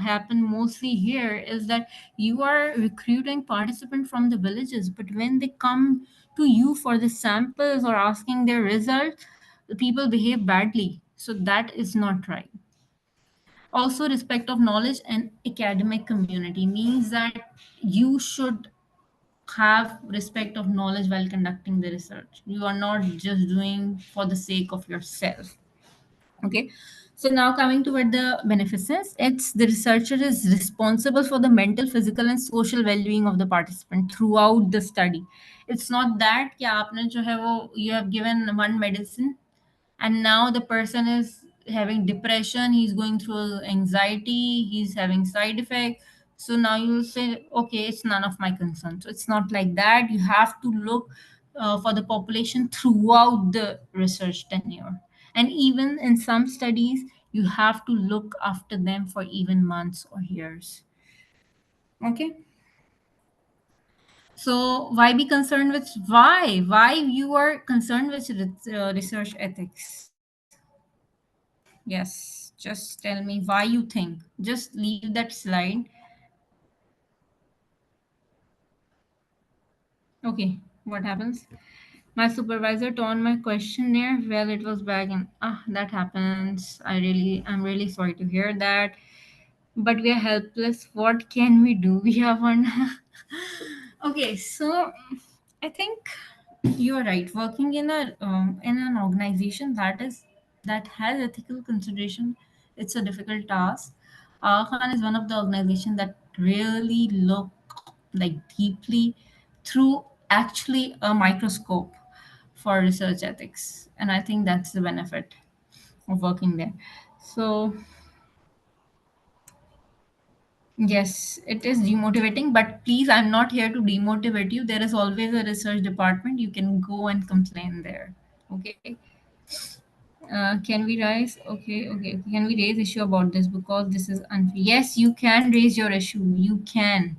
happened mostly here is that you are recruiting participants from the villages, but when they come to you for the samples or asking their results, the people behave badly, so that is not right. Also, respect of knowledge and academic community means that you should have respect of knowledge while conducting the research. You are not just doing for the sake of yourself. Okay. So now coming toward the beneficence, it's the researcher is responsible for the mental, physical, and social well-being of the participant throughout the study. It's not that कि आपने जो है वो you have given one medicine and now the person is having depression, he's going through anxiety, he's having side effect, so now you will say okay, it's none of my concern. So it's not like that. You have to look for the population throughout the research tenure, and even in some studies you have to look after them for even months or years. Okay. So why be concerned with, why you are concerned with research ethics? Yes, just tell me why you think. Just leave that slide. Okay, what happens? My supervisor turned my questionnaire. Well, it was back and that happens. I'm really sorry to hear that. But we are helpless. What can we do? We have one. Okay, so I think you are right. Working in an organization that has ethical consideration, it's a difficult task. Khan is one of the organizations that really look like deeply through actually a microscope for research ethics, and I think that's the benefit of working there. So yes, it is demotivating, but please, I'm not here to demotivate you. There is always a research department. You can go and complain there. Okay. Can we raise? Okay, okay. Can we raise issue about this because this is unfair? Yes, you can raise your issue. You can.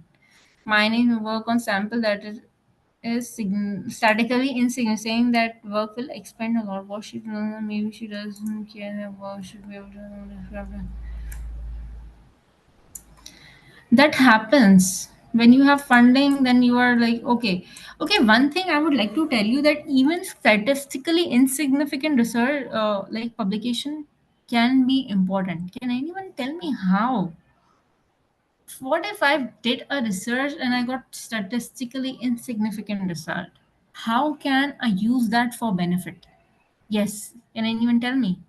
Mining work on sample that statically insignificant, saying that work will expand a lot. What she does, maybe she doesn't care that work should be able to. That happens when you have funding, then you are like okay. One thing I would like to tell you, that even statistically insignificant research like publication can be important. Can anyone tell me how? What if I did a research and I got statistically insignificant result? How can I use that for benefit? Yes, can anyone tell me?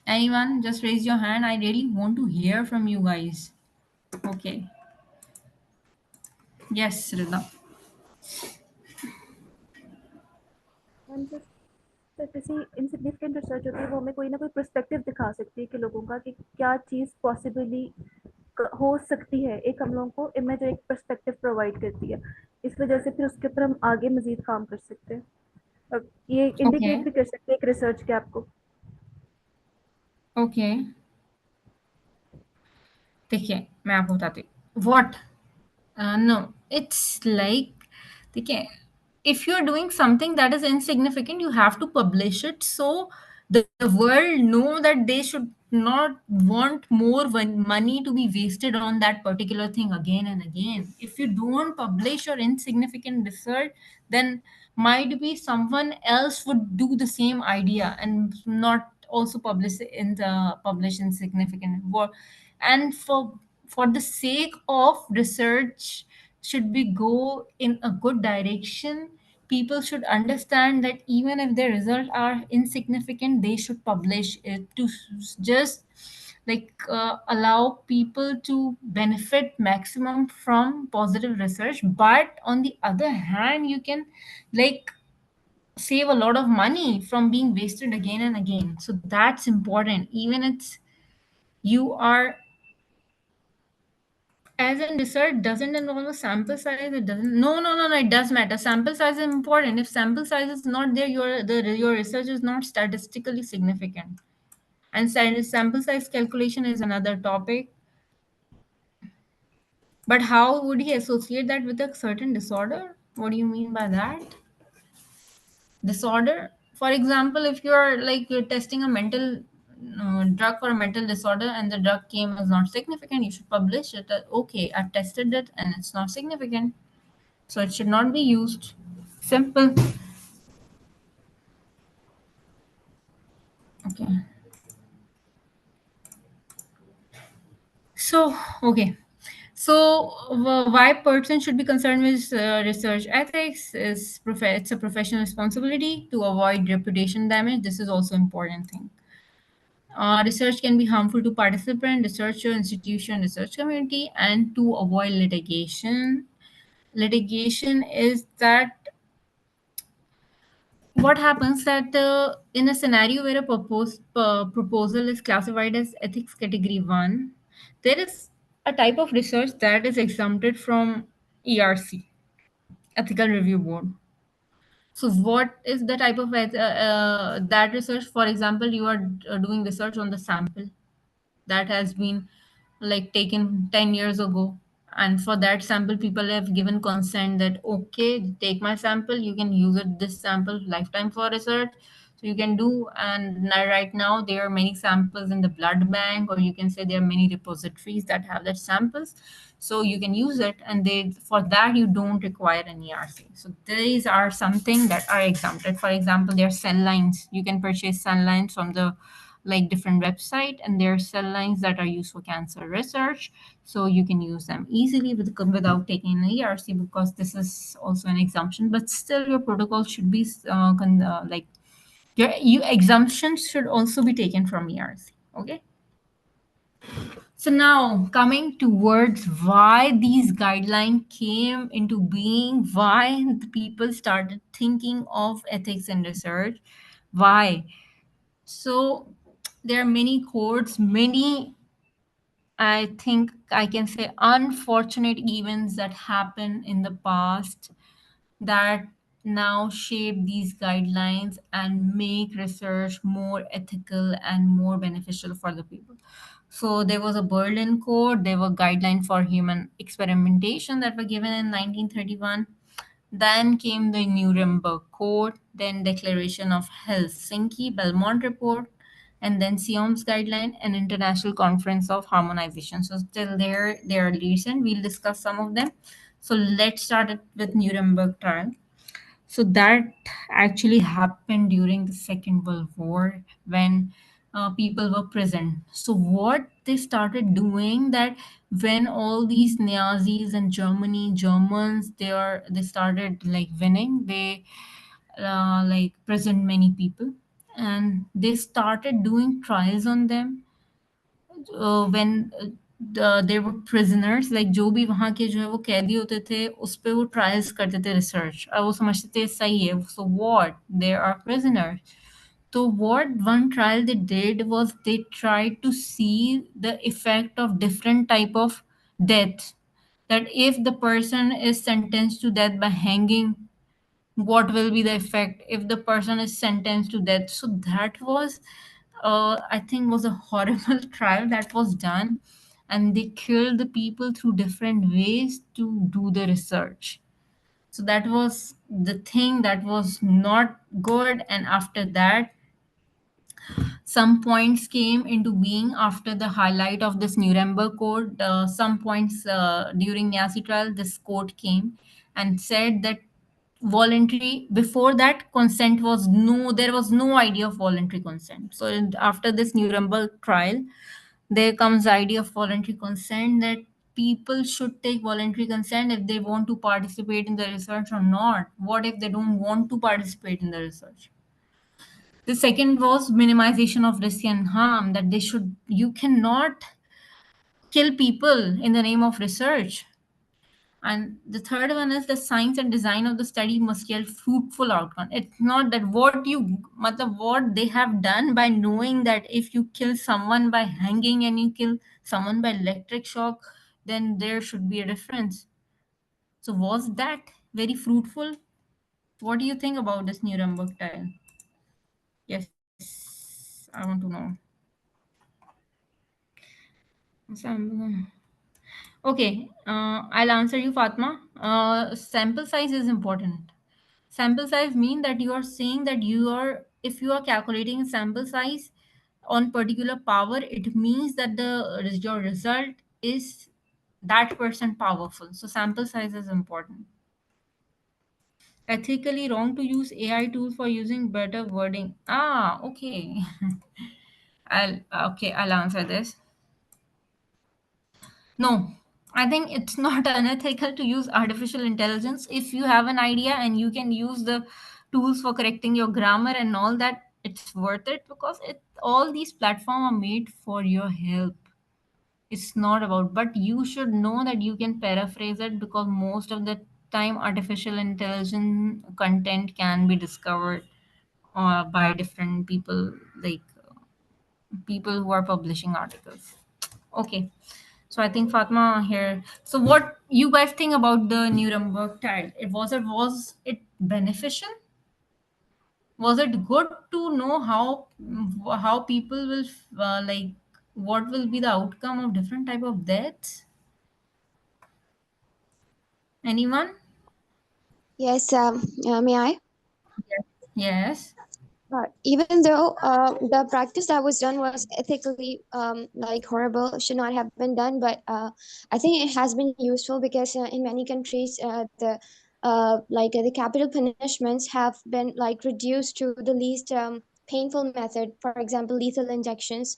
Anyone, just raise your hand. I really want to hear from you guys. Okay. Yes, Rida. हम जो किसी insignificant research होती है वो हमें कोई ना कोई पर्सपेक्टिव दिखा सकती है कि लोगों का कि क्या चीज़ पॉसिबली हो सकती है, एक हम लोगों को इमेज, एक पर्सपेक्टिव प्रोवाइड करती है। इस वजह से फिर उसके ऊपर हम आगे मजीद काम कर सकते हैं और ये इंडिकेट Okay. भी कर सकते हैं एक रिसर्च गैप को। ओके, देखिए मैं आपको बताती हूँ व्हाट नो इट्स लाइक, देखिए, if you're doing something that is insignificant, you have to publish it so the world know that they should not want more money to be wasted on that particular thing again and again. If you don't publish your insignificant research, then might be someone else would do the same idea and not also publish insignificant work. And for the sake of research should be go in a good direction, people should understand that even if their results are insignificant, they should publish it to just allow people to benefit maximum from positive research. But on the other hand, you can like save a lot of money from being wasted again and again. So that's important. Even it's you are, as in research doesn't involve a sample size, it doesn't, no, it does matter. Sample size is important. If sample size is not there, your research is not statistically significant. And sample size calculation is another topic. But how would he associate that with a certain disorder? What do you mean by that? Disorder, for example, if you're testing a mental drug for a mental disorder and the drug came as not significant, you should publish it. Okay, I've tested it and it's not significant, so it should not be used. Simple. Okay. So, okay. So, why person should be concerned with research ethics is it's a professional responsibility to avoid reputation damage. This is also important thing. Research can be harmful to participant, researcher, institution, research community, and to avoid litigation. Litigation is that what happens that in a scenario where a proposal is classified as ethics category 1, there is a type of research that is exempted from ERC, ethical review board. So what is the type of that research? For example, you are doing research on the sample that has been taken 10 years ago, and for that sample people have given consent that okay, take my sample, you can use it, this sample lifetime for research. So you can do, and now, right now there are many samples in the blood bank, or you can say there are many repositories that have that samples, so you can use it, and they for that you don't require an ERC. So these are something that are exempted. For example, there are cell lines, you can purchase cell lines from the different website, and there are cell lines that are used for cancer research, so you can use them easily without taking an ERC, because this is also an exemption. But still your protocol should be your exemptions should also be taken from ERC. Okay, so now coming towards why these guidelines came into being, why the people started thinking of ethics in research, why. So there are many codes, many, I think I can say, unfortunate events that happened in the past that now shape these guidelines and make research more ethical and more beneficial for the people. So there was a Berlin Code, there were guidelines for human experimentation that were given in 1931. Then came the Nuremberg Code, then Declaration of Helsinki, Belmont Report, and then SIOM's guideline and International Conference of Harmonization. So still they are recent. We'll discuss some of them. So let's start it with Nuremberg trial. So that actually happened during the Second World War when people were present. So what they started doing, that when all these Nazis and Germans, they started winning, they present many people, and they started doing trials on them when they were prisoners, जो भी वहाँ के जो है वो कैदी होते थे उस पे वो ट्रायल्स करते थे रिसर्च, और वो समझते थे सही है, so what, they are prisoners. So what one trial they did was they tried to see the effect of different type of death, that if the person is sentenced to death by hanging, what will be the effect if the person is sentenced to death. So that was I think was a horrible trial that was done, and they killed the people through different ways to do the research. So that was the thing that was not good. And after that, Some points came into being after the highlight of this Nuremberg Code. Some points during Nazi trial, this court came and said that voluntary, before that consent was no, there was no idea of voluntary consent. So after this Nuremberg trial, there comes the idea of voluntary consent, that people should take voluntary consent if they want to participate in the research or not. What if they don't want to participate in the research? The second was minimization of risk and harm, that they should, you cannot kill people in the name of research. And the third one is the science and design of the study must yield fruitful outcome. It's not that what they have done by knowing that if you kill someone by hanging and you kill someone by electric shock, then there should be a difference. So was that very fruitful? What do you think about this Nuremberg trial? Yes, I want to know. Okay, I'll answer you, Fatma. Sample size is important. Sample size mean that you are saying that if you are calculating a sample size on particular power, it means that your result is that percent powerful. So sample size is important. Ethically wrong to use AI tools for using better wording. Okay. I'll answer this. No, I think it's not unethical to use artificial intelligence. If you have an idea and you can use the tools for correcting your grammar and all that, it's worth it, because all these platforms are made for your help. It's not about, but you should know that you can paraphrase it, because most of the time artificial intelligence content can be discovered by different people, like people who are publishing articles. Okay. So I think Fatma here. So what you guys think about the Nuremberg trial? Was it beneficial? Was it good to know how people will like, what will be the outcome of different type of deaths? Anyone? Yes, may I? Yes. Even though the practice that was done was ethically like horrible, should not have been done, but I think it has been useful because in many countries the capital punishments have been like reduced to the least painful method. For example, lethal injections.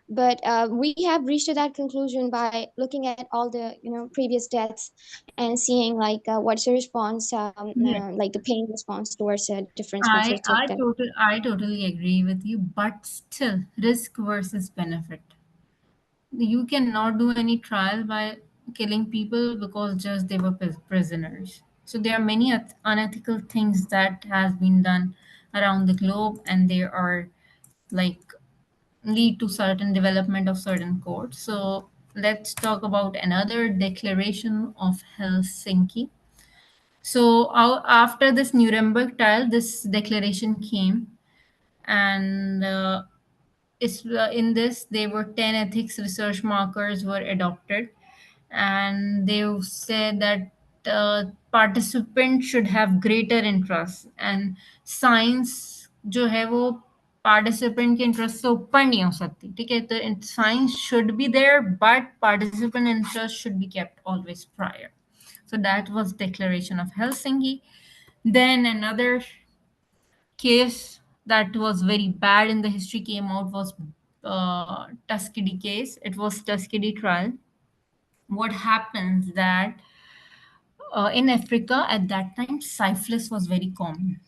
But we have reached to that conclusion by looking at all the previous deaths and seeing like what's the response, Yes. like the pain response towards different methods of death. I totally agree with you, but still, risk versus benefit. You cannot do any trial by killing people because just they were prisoners. So there are many unethical things that has been done around the globe, and they are like lead to certain development of certain codes. So let's talk about another declaration of Helsinki. So after this Nuremberg trial, this declaration came, and in this there were 10 ethics research markers were adopted, and they said that participants should have greater interest, and science जो है वो participant के interest से ऊपर नहीं हो सकती, ठीक है? तो science should be there, but participant interest should be kept always prior. So that was declaration of Helsinki. Then another case that was very bad in the history came out was Tuskegee case. It was Tuskegee trial. What happens that in Africa at that time, syphilis was very common.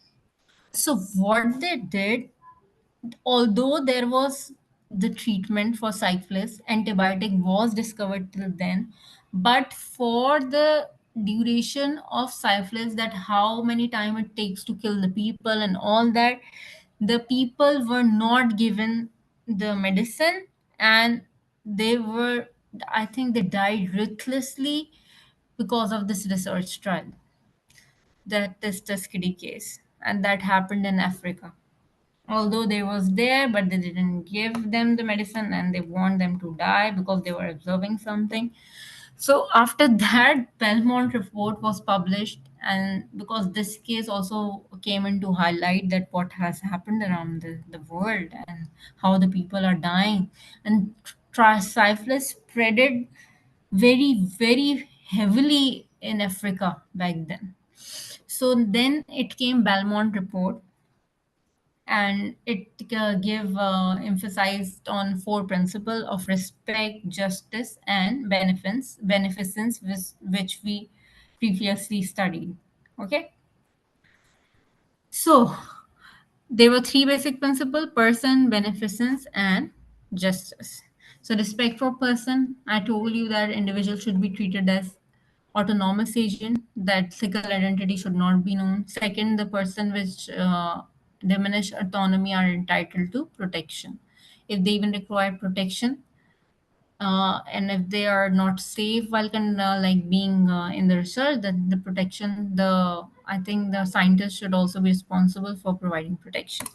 So what they did, although there was the treatment for syphilis, antibiotic was discovered till then, but for the duration of syphilis, that how many time it takes to kill the people and all that, the people were not given the medicine, and they were, I think they died ruthlessly because of this research trial, that is Tuskegee case, and that happened in Africa. Although they was there, but they didn't give them the medicine, and they want them to die because they were observing something. So after that, Belmont report was published And because this case also came in to highlight that what has happened around the world and how the people are dying, and syphilis spreaded very, very heavily in Africa back then. So then it came Belmont report, and it gave emphasized on four principles of respect, justice, and beneficence, which we previously studied. Okay, so there were three basic principles: person, beneficence, and justice. So respect for person, I told you that individual should be treated as autonomous agent, that single identity should not be known. Second, the person which diminish autonomy are entitled to protection. If they even require protection, and if they are not safe while like being in the research, then the protection, the I think the scientists should also be responsible for providing protection.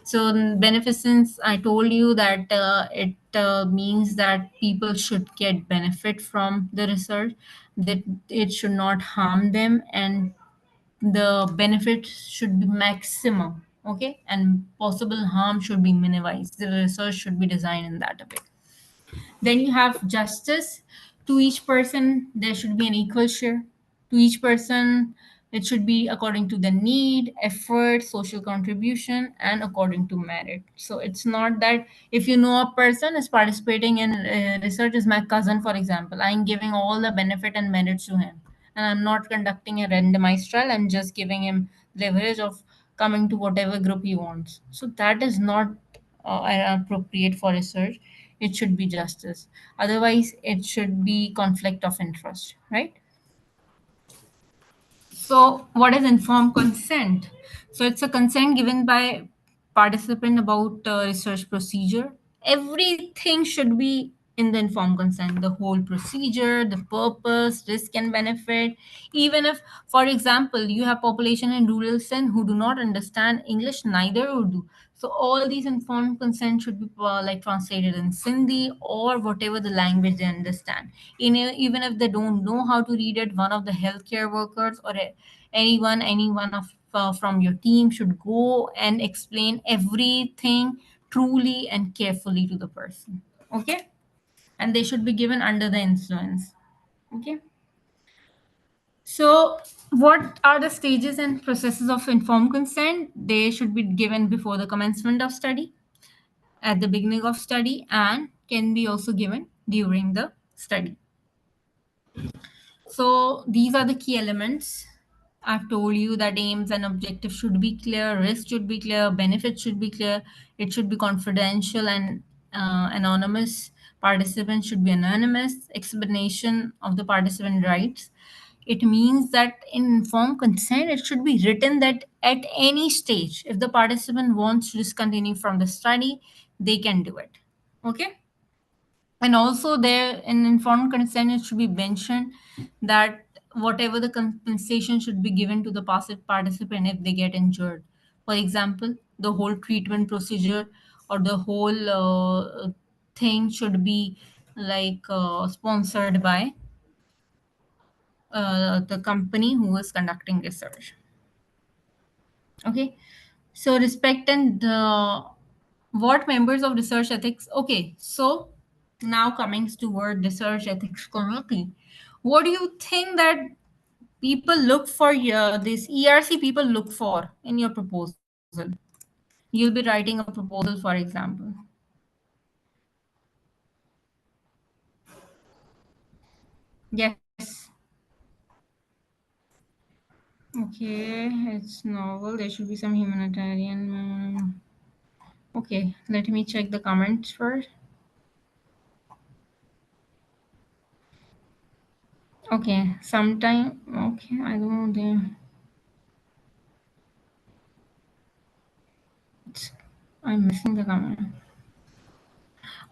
So beneficence, I told you that it means that people should get benefit from the research, that it should not harm them, and the benefit should be maximum. Okay, and possible harm should be minimized. The research should be designed in that way. Then you have justice. To each person, there should be an equal share. To each person, it should be according to the need, effort, social contribution, and according to merit. So it's not that if you know a person is participating in research, is my cousin, for example, I'm giving all the benefit and merits to him. And I'm not conducting a randomized trial. I'm just giving him leverage of coming to whatever group he wants. So that is not appropriate for research. It should be justice. Otherwise, it should be conflict of interest, right? So, what is informed consent? So, it's a consent given by participant about research procedure. Everything should be in the informed consent. The whole procedure, the purpose, risk and benefit. Even if, for example, you have population in rural Sindh who do not understand English, neither Urdu. So all these informed consent should be like translated in Sindhi or whatever the language they understand. Even if they don't know how to read it, one of the healthcare workers or anyone of from your team should go and explain everything truly and carefully to the person. Okay, and they should be given under the influence. Okay. So, what are the stages and processes of informed consent? They should be given before the commencement of study, at the beginning of study, and can be also given during the study. So these are the key elements. I've told you that aims and objectives should be clear, risk should be clear, benefits should be clear, it should be confidential and anonymous. Participants should be anonymous. Explanation of the participant rights. It means that in informed consent, it should be written that at any stage, if the participant wants to discontinue from the study, they can do it. Okay. And also there in informed consent, it should be mentioned that whatever the compensation should be given to the passive participant if they get injured. For example, the whole treatment procedure or the whole thing should be like sponsored by the company who is conducting research. Okay, so respect and what members of research ethics. Okay, so now coming toward research ethics committee, what do you think that people look for this ERC people look for in your proposal? You'll be writing a proposal, for example. Yes. Okay, it's novel. There should be some humanitarian. Okay, let me check the comments first. Okay, sometime. Okay, I don't know there. I'm missing the comment.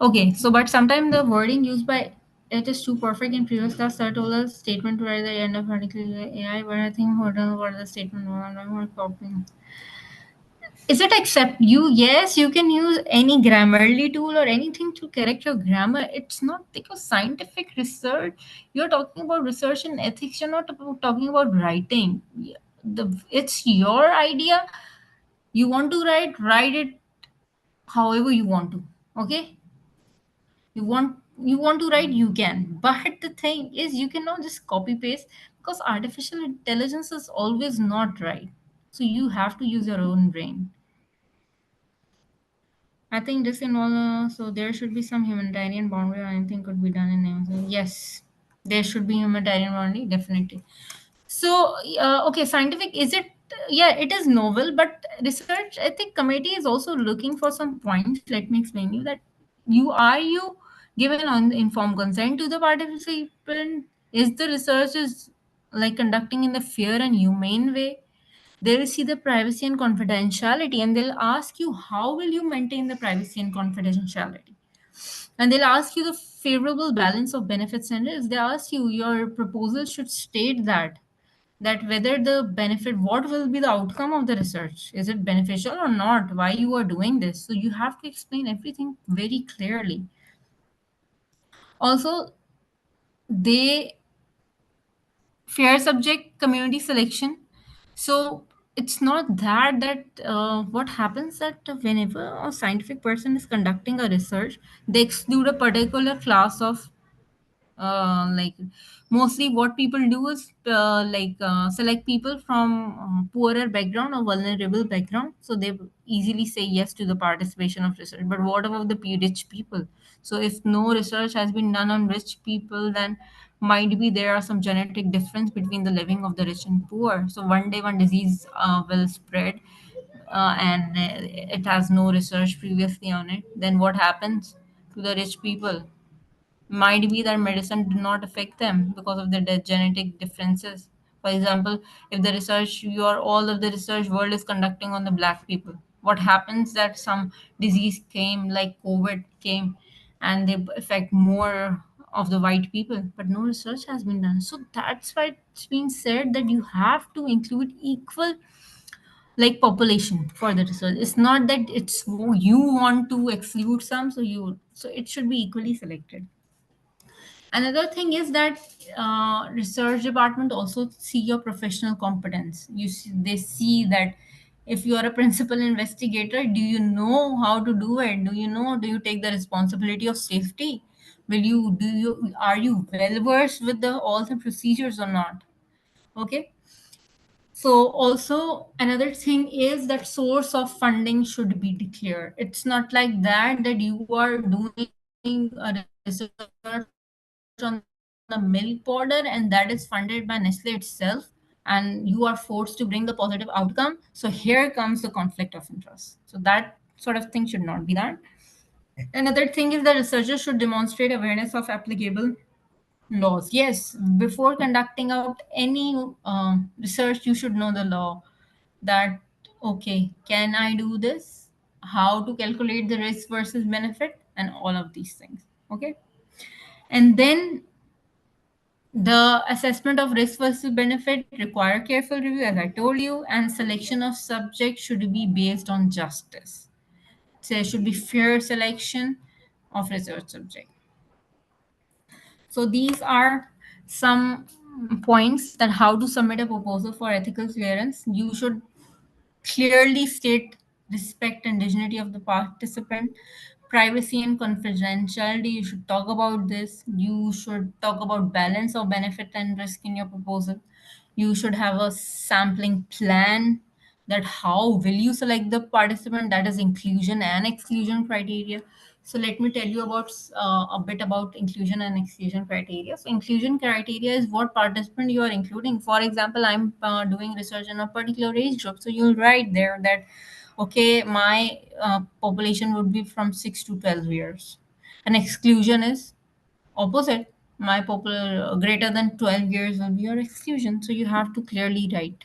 Okay, so but sometimes the wording used by it is too perfect. In previous class, I told us statement where the end of particular AI, but I think what the statement more copying. Is it accept you? Yes, you can use any Grammarly tool or anything to correct your grammar. It's not because scientific research. You're talking about research and ethics. You're not talking about writing. It's your idea. You want to write it however you want to. Okay, you want to write, you can. But the thing is, you cannot just copy paste, because artificial intelligence is always not right. So you have to use your own brain. I think this involves, so there should be some humanitarian boundary, or anything could be done in Amazon. Yes, there should be humanitarian boundary, definitely. So, okay, scientific, is it? Yeah, it is novel, but research ethic committee is also looking for some points. Let me explain you that you given on informed consent to the participant? Is the research is like conducting in the fair and humane way? They'll see the privacy and confidentiality, and they'll ask you how will you maintain the privacy and confidentiality, and they'll ask you the favorable balance of benefits and risks. They ask you, your proposal should state that whether the benefit, what will be the outcome of the research, is it beneficial or not, why you are doing this. So you have to explain everything very clearly. Also, they fair subject community selection. So it's not that what happens that whenever a scientific person is conducting a research, they exclude a particular class of like mostly what people do is select people from poorer background or vulnerable background, so they easily say yes to the participation of research. But what about the rich people? So if no research has been done on rich people, then might be there are some genetic difference between the living of the rich and poor. So one day one disease will spread, and it has no research previously on it, then what happens to the rich people? Might be that medicine did not affect them because of their genetic differences. For example, if the research your all of the research world is conducting on the black people, what happens that some disease came like COVID came, and they affect more of the white people, but no research has been done. So that's why it's been said that you have to include equal like population for the research. It's not that it's you want to exclude some, so it should be equally selected. Another thing is that research department also see your professional competence. They see that if you are a principal investigator, do you know how to do it? Do you take the responsibility of safety? Are you well versed with the all the procedures or not? Okay. So also another thing is that source of funding should be declared. It's not like that you are doing a research on the milk powder and that is funded by Nestle itself, and you are forced to bring the positive outcome. So here comes the conflict of interest. So that sort of thing should not be that. Another thing is the researchers should demonstrate awareness of applicable laws. Yes, before conducting out any research, you should know the law, that okay, can I do this, how to calculate the risk versus benefit, and all of these things. Okay. And then the assessment of risk versus benefit require careful review, as I told you, and selection of subject should be based on justice. So there should be fair selection of research subject. So these are some points that how to submit a proposal for ethical clearance. You should clearly state respect and dignity of the participant, privacy and confidentiality. You should talk about this. You should talk about balance of benefit and risk in your proposal. You should have a sampling plan, that how will you select the participant, that is inclusion and exclusion criteria. So let me tell you about a bit about inclusion and exclusion criteria. So inclusion criteria is what participant you are including. For example, I'm doing research in a particular age group, so you'll write there that okay, my population would be from 6 to 12 years. And exclusion is opposite, my popular greater than 12 years will be your exclusion. So you have to clearly write,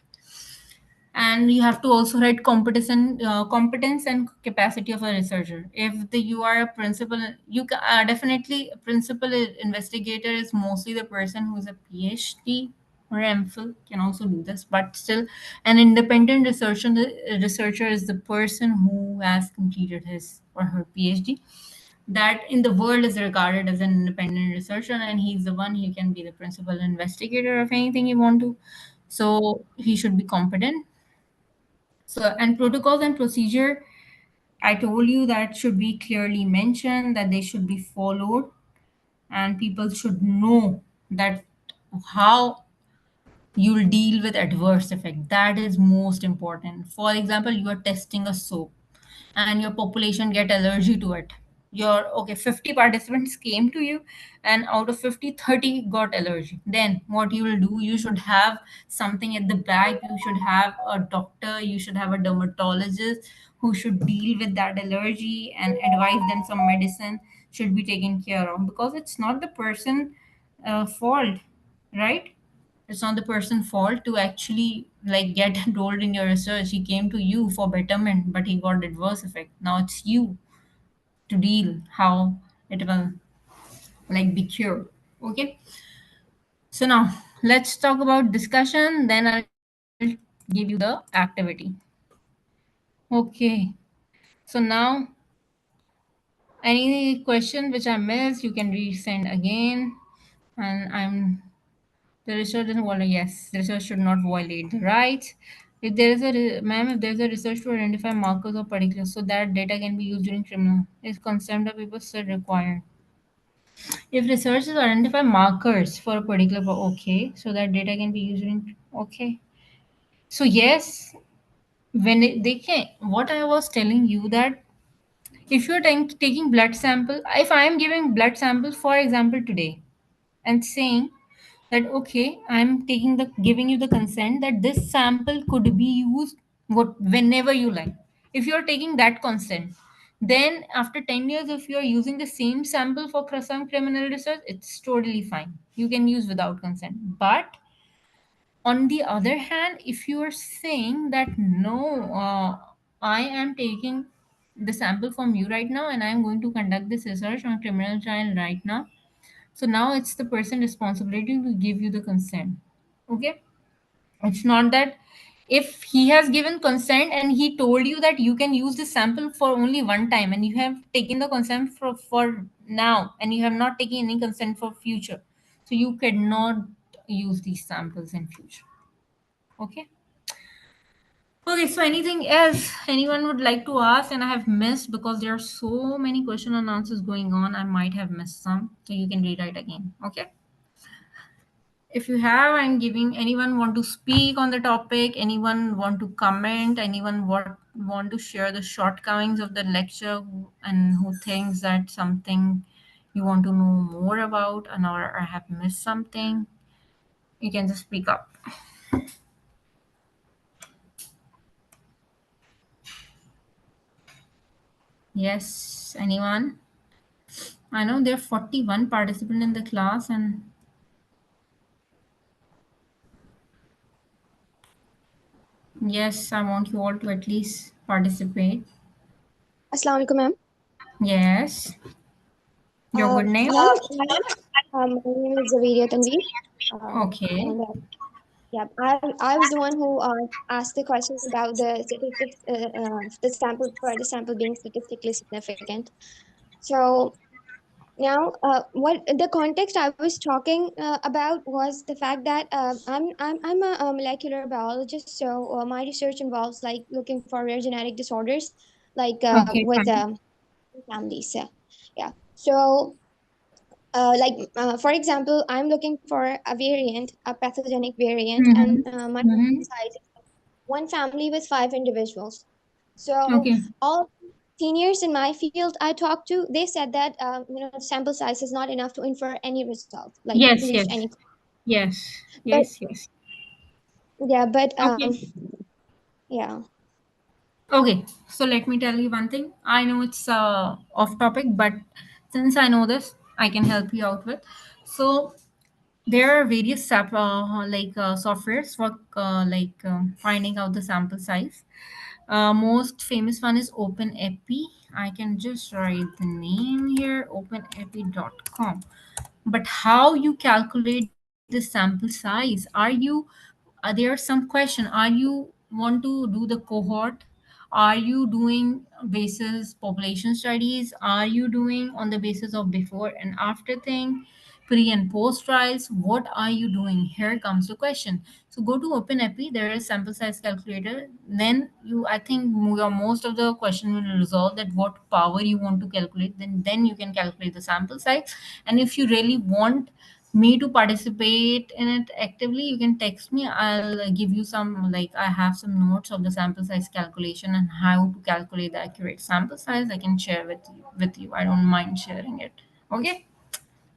and you have to also write competence and capacity of a researcher. If you are a principal, you can definitely a principal investigator is mostly the person who is a PhD or MPhil can also do this, but still, an independent researcher is the person who has completed his or her PhD. That in the world is regarded as an independent researcher, and he's the one who can be the principal investigator of anything you want to. So he should be competent. So, and protocols and procedure, I told you that should be clearly mentioned, that they should be followed, and people should know that how you'll deal with adverse effect. That is most important. For example, you are testing a soap and your population get allergy to it. Your okay, 50 participants came to you, and out of 50, 30 got allergy. Then what you will do, you should have something at the back. You should have a doctor, you should have a dermatologist who should deal with that allergy and advise them some medicine should be taken care of, because it's not the person fault, right? It's not the person's fault to actually like get enrolled in your research. He came to you for betterment, but he got adverse effect. Now it's you to deal how it will like be cured. Okay. So now let's talk about discussion. Then I'll give you the activity. Okay. So now any question which I missed, you can resend again. And the research doesn't violate. Yes, the research should not violate the rights. If there is ma'am, if there is a research to identify markers or particulars, so that data can be used during criminal, is consent of people still required? If research is to identify markers for a particular, okay, so that data can be used during, okay. So yes, when they can, what I was telling you that if you're taking blood sample, if I am giving blood sample, for example, today, and saying that okay, I'm taking the giving you the consent that this sample could be used what whenever you like. If you're taking that consent, then after 10 years, if you're using the same sample for some criminal research, it's totally fine, you can use without consent. But on the other hand, if you are saying that no, I am taking the sample from you right now and I'm going to conduct this research on criminal trial right now, so now it's the person responsibility to give you the consent. Okay. It's not that if he has given consent and he told you that you can use this sample for only one time and you have taken the consent for now and you have not taken any consent for future. So you cannot use these samples in future. Okay. Okay, so anything else anyone would like to ask and I have missed, because there are so many question and answers going on, I might have missed some. So you can rewrite again. Okay. If you have, I'm giving, anyone want to speak on the topic, anyone want to comment, anyone want to share the shortcomings of the lecture, and who thinks that something you want to know more about and or I have missed something, you can just speak up. Yes, anyone? I know there are 41 participants in the class, and yes, I want you all to at least participate. Assalamu alaikum, ma'am. Yes. Your good name? My name is Zaviria Tanveer. Okay. And yeah, I was the one who asked the question about the statistics, the sample being statistically significant. So now, what the context I was talking about was the fact that I'm a molecular biologist, so my research involves like looking for rare genetic disorders, like Okay, with fine. families. Yeah. So, for example, I'm looking for a variant, a pathogenic variant, and my Mm-hmm. size is one family with 5 individuals. So Okay. all seniors in my field I talked to, they said that sample size is not enough to infer any result, like to Yes, reach yes, any. yes, But yes, yes. yeah, but Okay. yeah. Okay. So let me tell you one thing. I know it's off topic, but since I know this, I can help you out with. So there are various softwares for finding out the sample size. Most famous one is OpenEpi. I can just write the name here, openepi.com. But how you calculate the the sample size? Are you there are some question, are you want to do the cohort, are you doing basis population studies, are you doing on the basis of before and after thing, pre and post trials, what are you doing? Here comes the question. So go to OpenAPI, there is sample size calculator, then you, I think most of the question will resolve that what power you want to calculate, then you can calculate the sample size. And if you really want me to participate in it actively, you can text me, I'll give you some, like I have some notes of the sample size calculation and how to calculate the accurate sample size. I can share with you, I don't mind sharing it. Okay,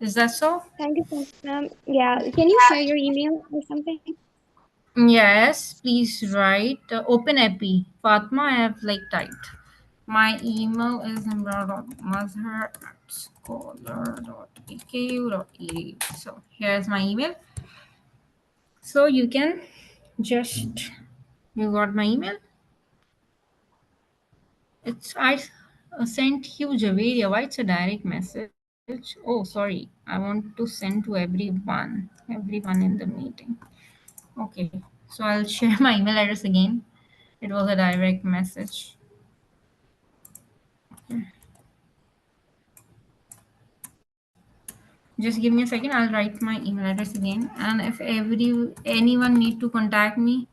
is that so? Thank you so much, ma'am. Yeah, can you share your email or something? Yes, please write OpenAPI. Fatma, I have like typed. My email is imran.mazhar@scholar.edu. So here's my email. So you can just, you got my email? It's, I sent you Javeria. Why it's a direct message? Oh, sorry. I want to send to everyone in the meeting. Okay. So I'll share my email address again. It was a direct message. Just give me a second. I'll write my email address again. And if anyone need to contact me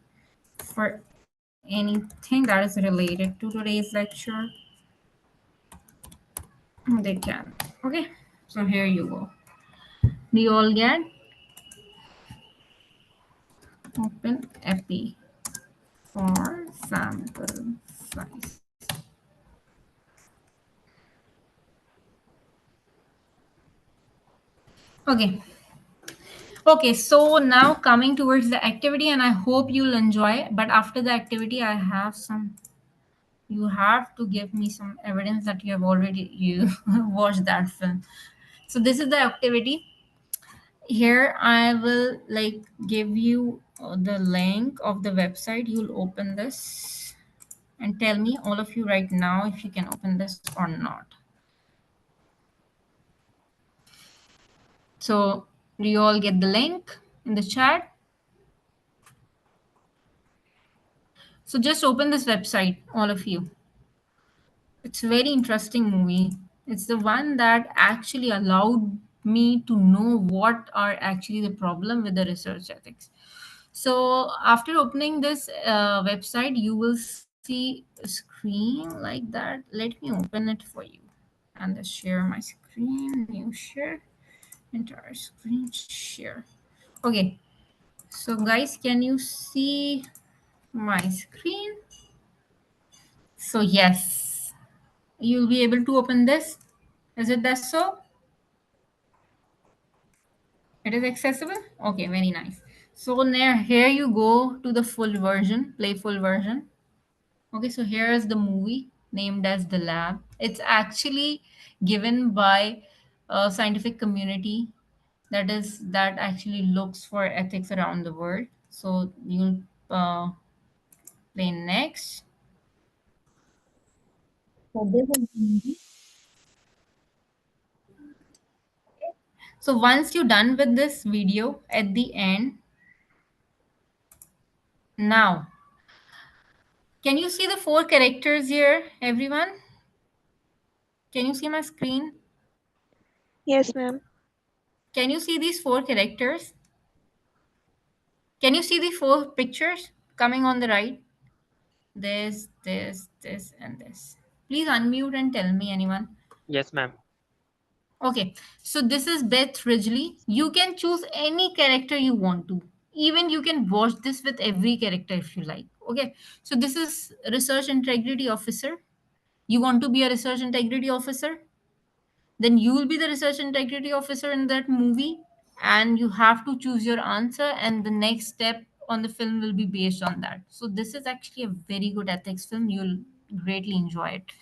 for anything that is related to today's lecture, they can. Okay. So here you go. Do you all get OpenAPI for sample size? Okay. Okay, so now coming towards the activity, and I hope you'll enjoy. But after the activity, I have some. You have to give me some evidence that you have already watched that film. So this is the activity. Here I will like give you the link of the website. You'll open this and tell me, all of you right now, if you can open this or not. So do you all get the link in the chat? So just open this website, all of you. It's a very interesting movie. It's the one that actually allowed me to know what are actually the problem with the research ethics. So after opening this website, you will see a screen like that. Let me open it for you and just share my screen, new share, entire screen share. Okay, so guys, can you see my screen? So yes, you'll be able to open this. Is it that so? It is accessible? Okay, very nice. So now here you go to the full version, playful version. Okay, so here is the movie named as The Lab. It's actually given by a scientific community that actually looks for ethics around the world. So you'll play next. So this is the movie. So once you're done with this video at the end, now, can you see the 4 characters here, everyone? Can you see my screen? Yes, ma'am. Can you see these 4 characters? Can you see the 4 pictures coming on the right? This, and this. Please unmute and tell me, anyone. Yes, ma'am. Okay, so this is Beth Ridgely. You can choose any character you want to. Even you can watch this with every character if you like. Okay, so this is Research Integrity Officer. You want to be a Research Integrity Officer? Then you will be the Research Integrity Officer in that movie, and you have to choose your answer, and the next step on the film will be based on that. So this is actually a very good ethics film. You'll greatly enjoy it.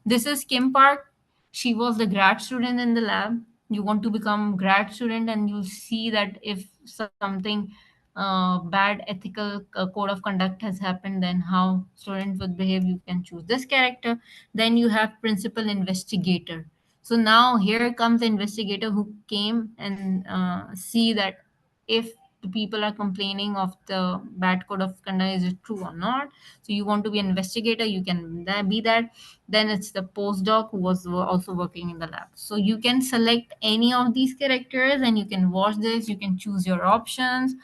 This is Kim Park. She was the grad student in the lab. You want to become grad student, and you'll see that if something bad ethical code of conduct has happened, then how student would behave. You can choose this character. Then you have principal investigator. So now here comes the investigator who came and see that if the people are complaining of the bad code of conduct, is it true or not? So you want to be an investigator, you can be that. Then it's the postdoc who was also working in the lab. So you can select any of these characters and you can watch this, you can choose your options,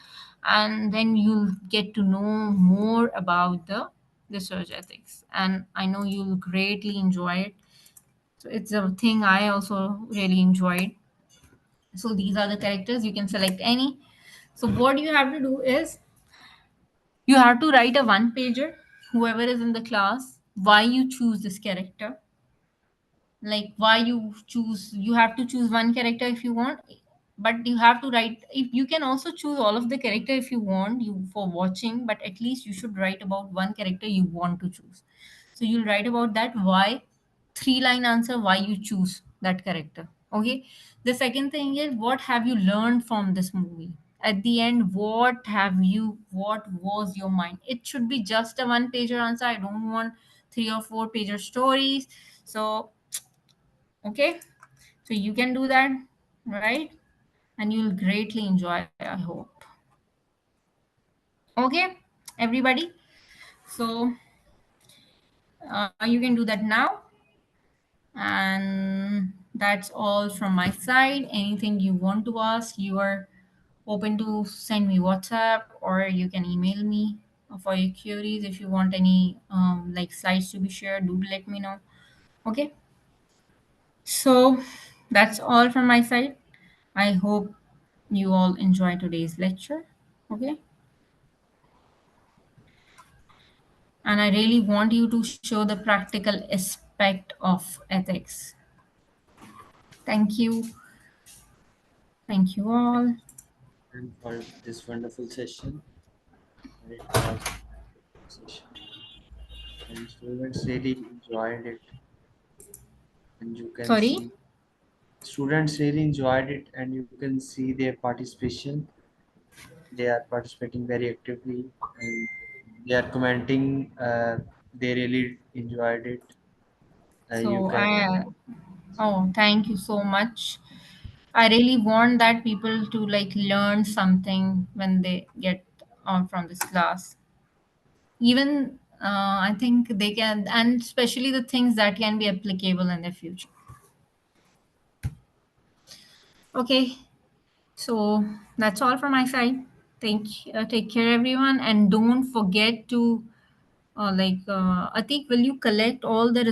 and then you'll get to know more about the research ethics, and I know you'll greatly enjoy it. So it's a thing I also really enjoyed. So these are the characters, you can select any. So what you have to do is you have to write a one pager, whoever is in the class, why you choose this character, like why you choose. You have to choose one character if you want, but you have to write. If you can also choose all of the character if you want, you for watching, but at least you should write about one character you want to choose. So you'll write about that, why, 3-line answer why you choose that character. Okay. The second thing is, what have you learned from this movie? At the end, what was your mind? It should be just a one pager answer. I don't want 3 or 4 pager stories. So okay, so you can do that, right? And you'll greatly enjoy, I hope. Okay, everybody. So you can do that now. And that's all from my side. Anything you want to ask, you are open to send me WhatsApp, or you can email me for your queries. If you want any like slides to be shared, do let me know. Okay, so that's all from my side. I hope you all enjoy today's lecture. Okay, and I really want you to show the practical aspect of ethics. Thank you all. And for this wonderful session. It was a session, and students really enjoyed it. And you can Sorry. see students really enjoyed it, and you can see their participation. They are participating very actively, and they are commenting. They really enjoyed it. You So can. oh, thank you so much. I really want that people to like learn something when they get on from this class. Even I think they can, and especially the things that can be applicable in the future. Okay, so that's all from my side. Take care, everyone, and don't forget to Atik, will you collect all the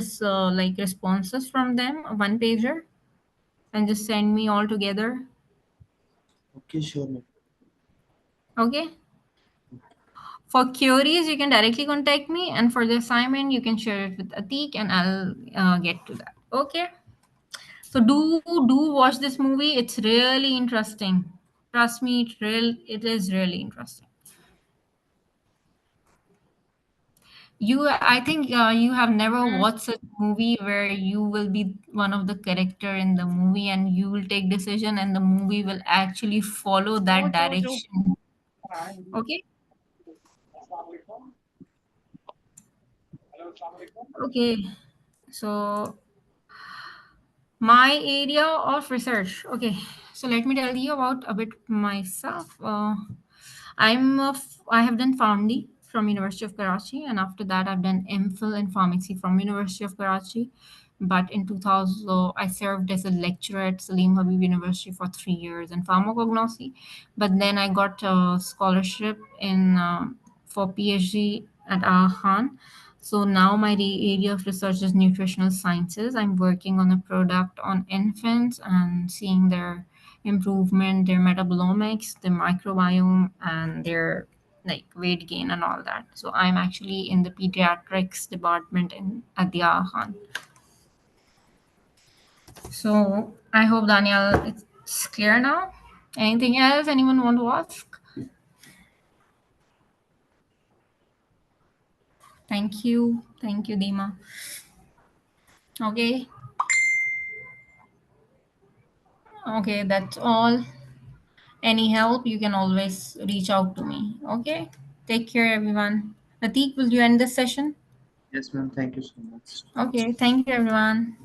like responses from them, a one pager, and just send me all together? Okay, sure. Ma'am. Okay. For queries, you can directly contact me, and for the assignment, you can share it with Atik, and I'll get to that. Okay. So do watch this movie. It's really interesting. Trust me, it is really interesting. I think you have never watched such movie where you will be one of the character in the movie and you will take decision and the movie will actually follow that direction. Okay. Okay. So my area of research. Okay, so let me tell you about a bit myself. I have done PharmD from University of Karachi, and after that I've done MPhil in pharmacy from University of Karachi. But in 2000, I served as a lecturer at Salim Habib University for 3 years in pharmacognosy. But then I got a scholarship in for PhD at Aga Khan. So now my area of research is nutritional sciences. I'm working on a product on infants and seeing their improvement, their metabolomics, their microbiome, and their like weight gain and all that. So I'm actually in the pediatrics department in at the Aga Khan. So I hope Daniel it's clear now. Anything else anyone want to ask? Thank you, Dima. Okay. Okay, that's all. Any help, you can always reach out to me. Okay. Take care, everyone. Atik, will you end this session? Yes, ma'am. Thank you so much. Okay. Thank you, everyone.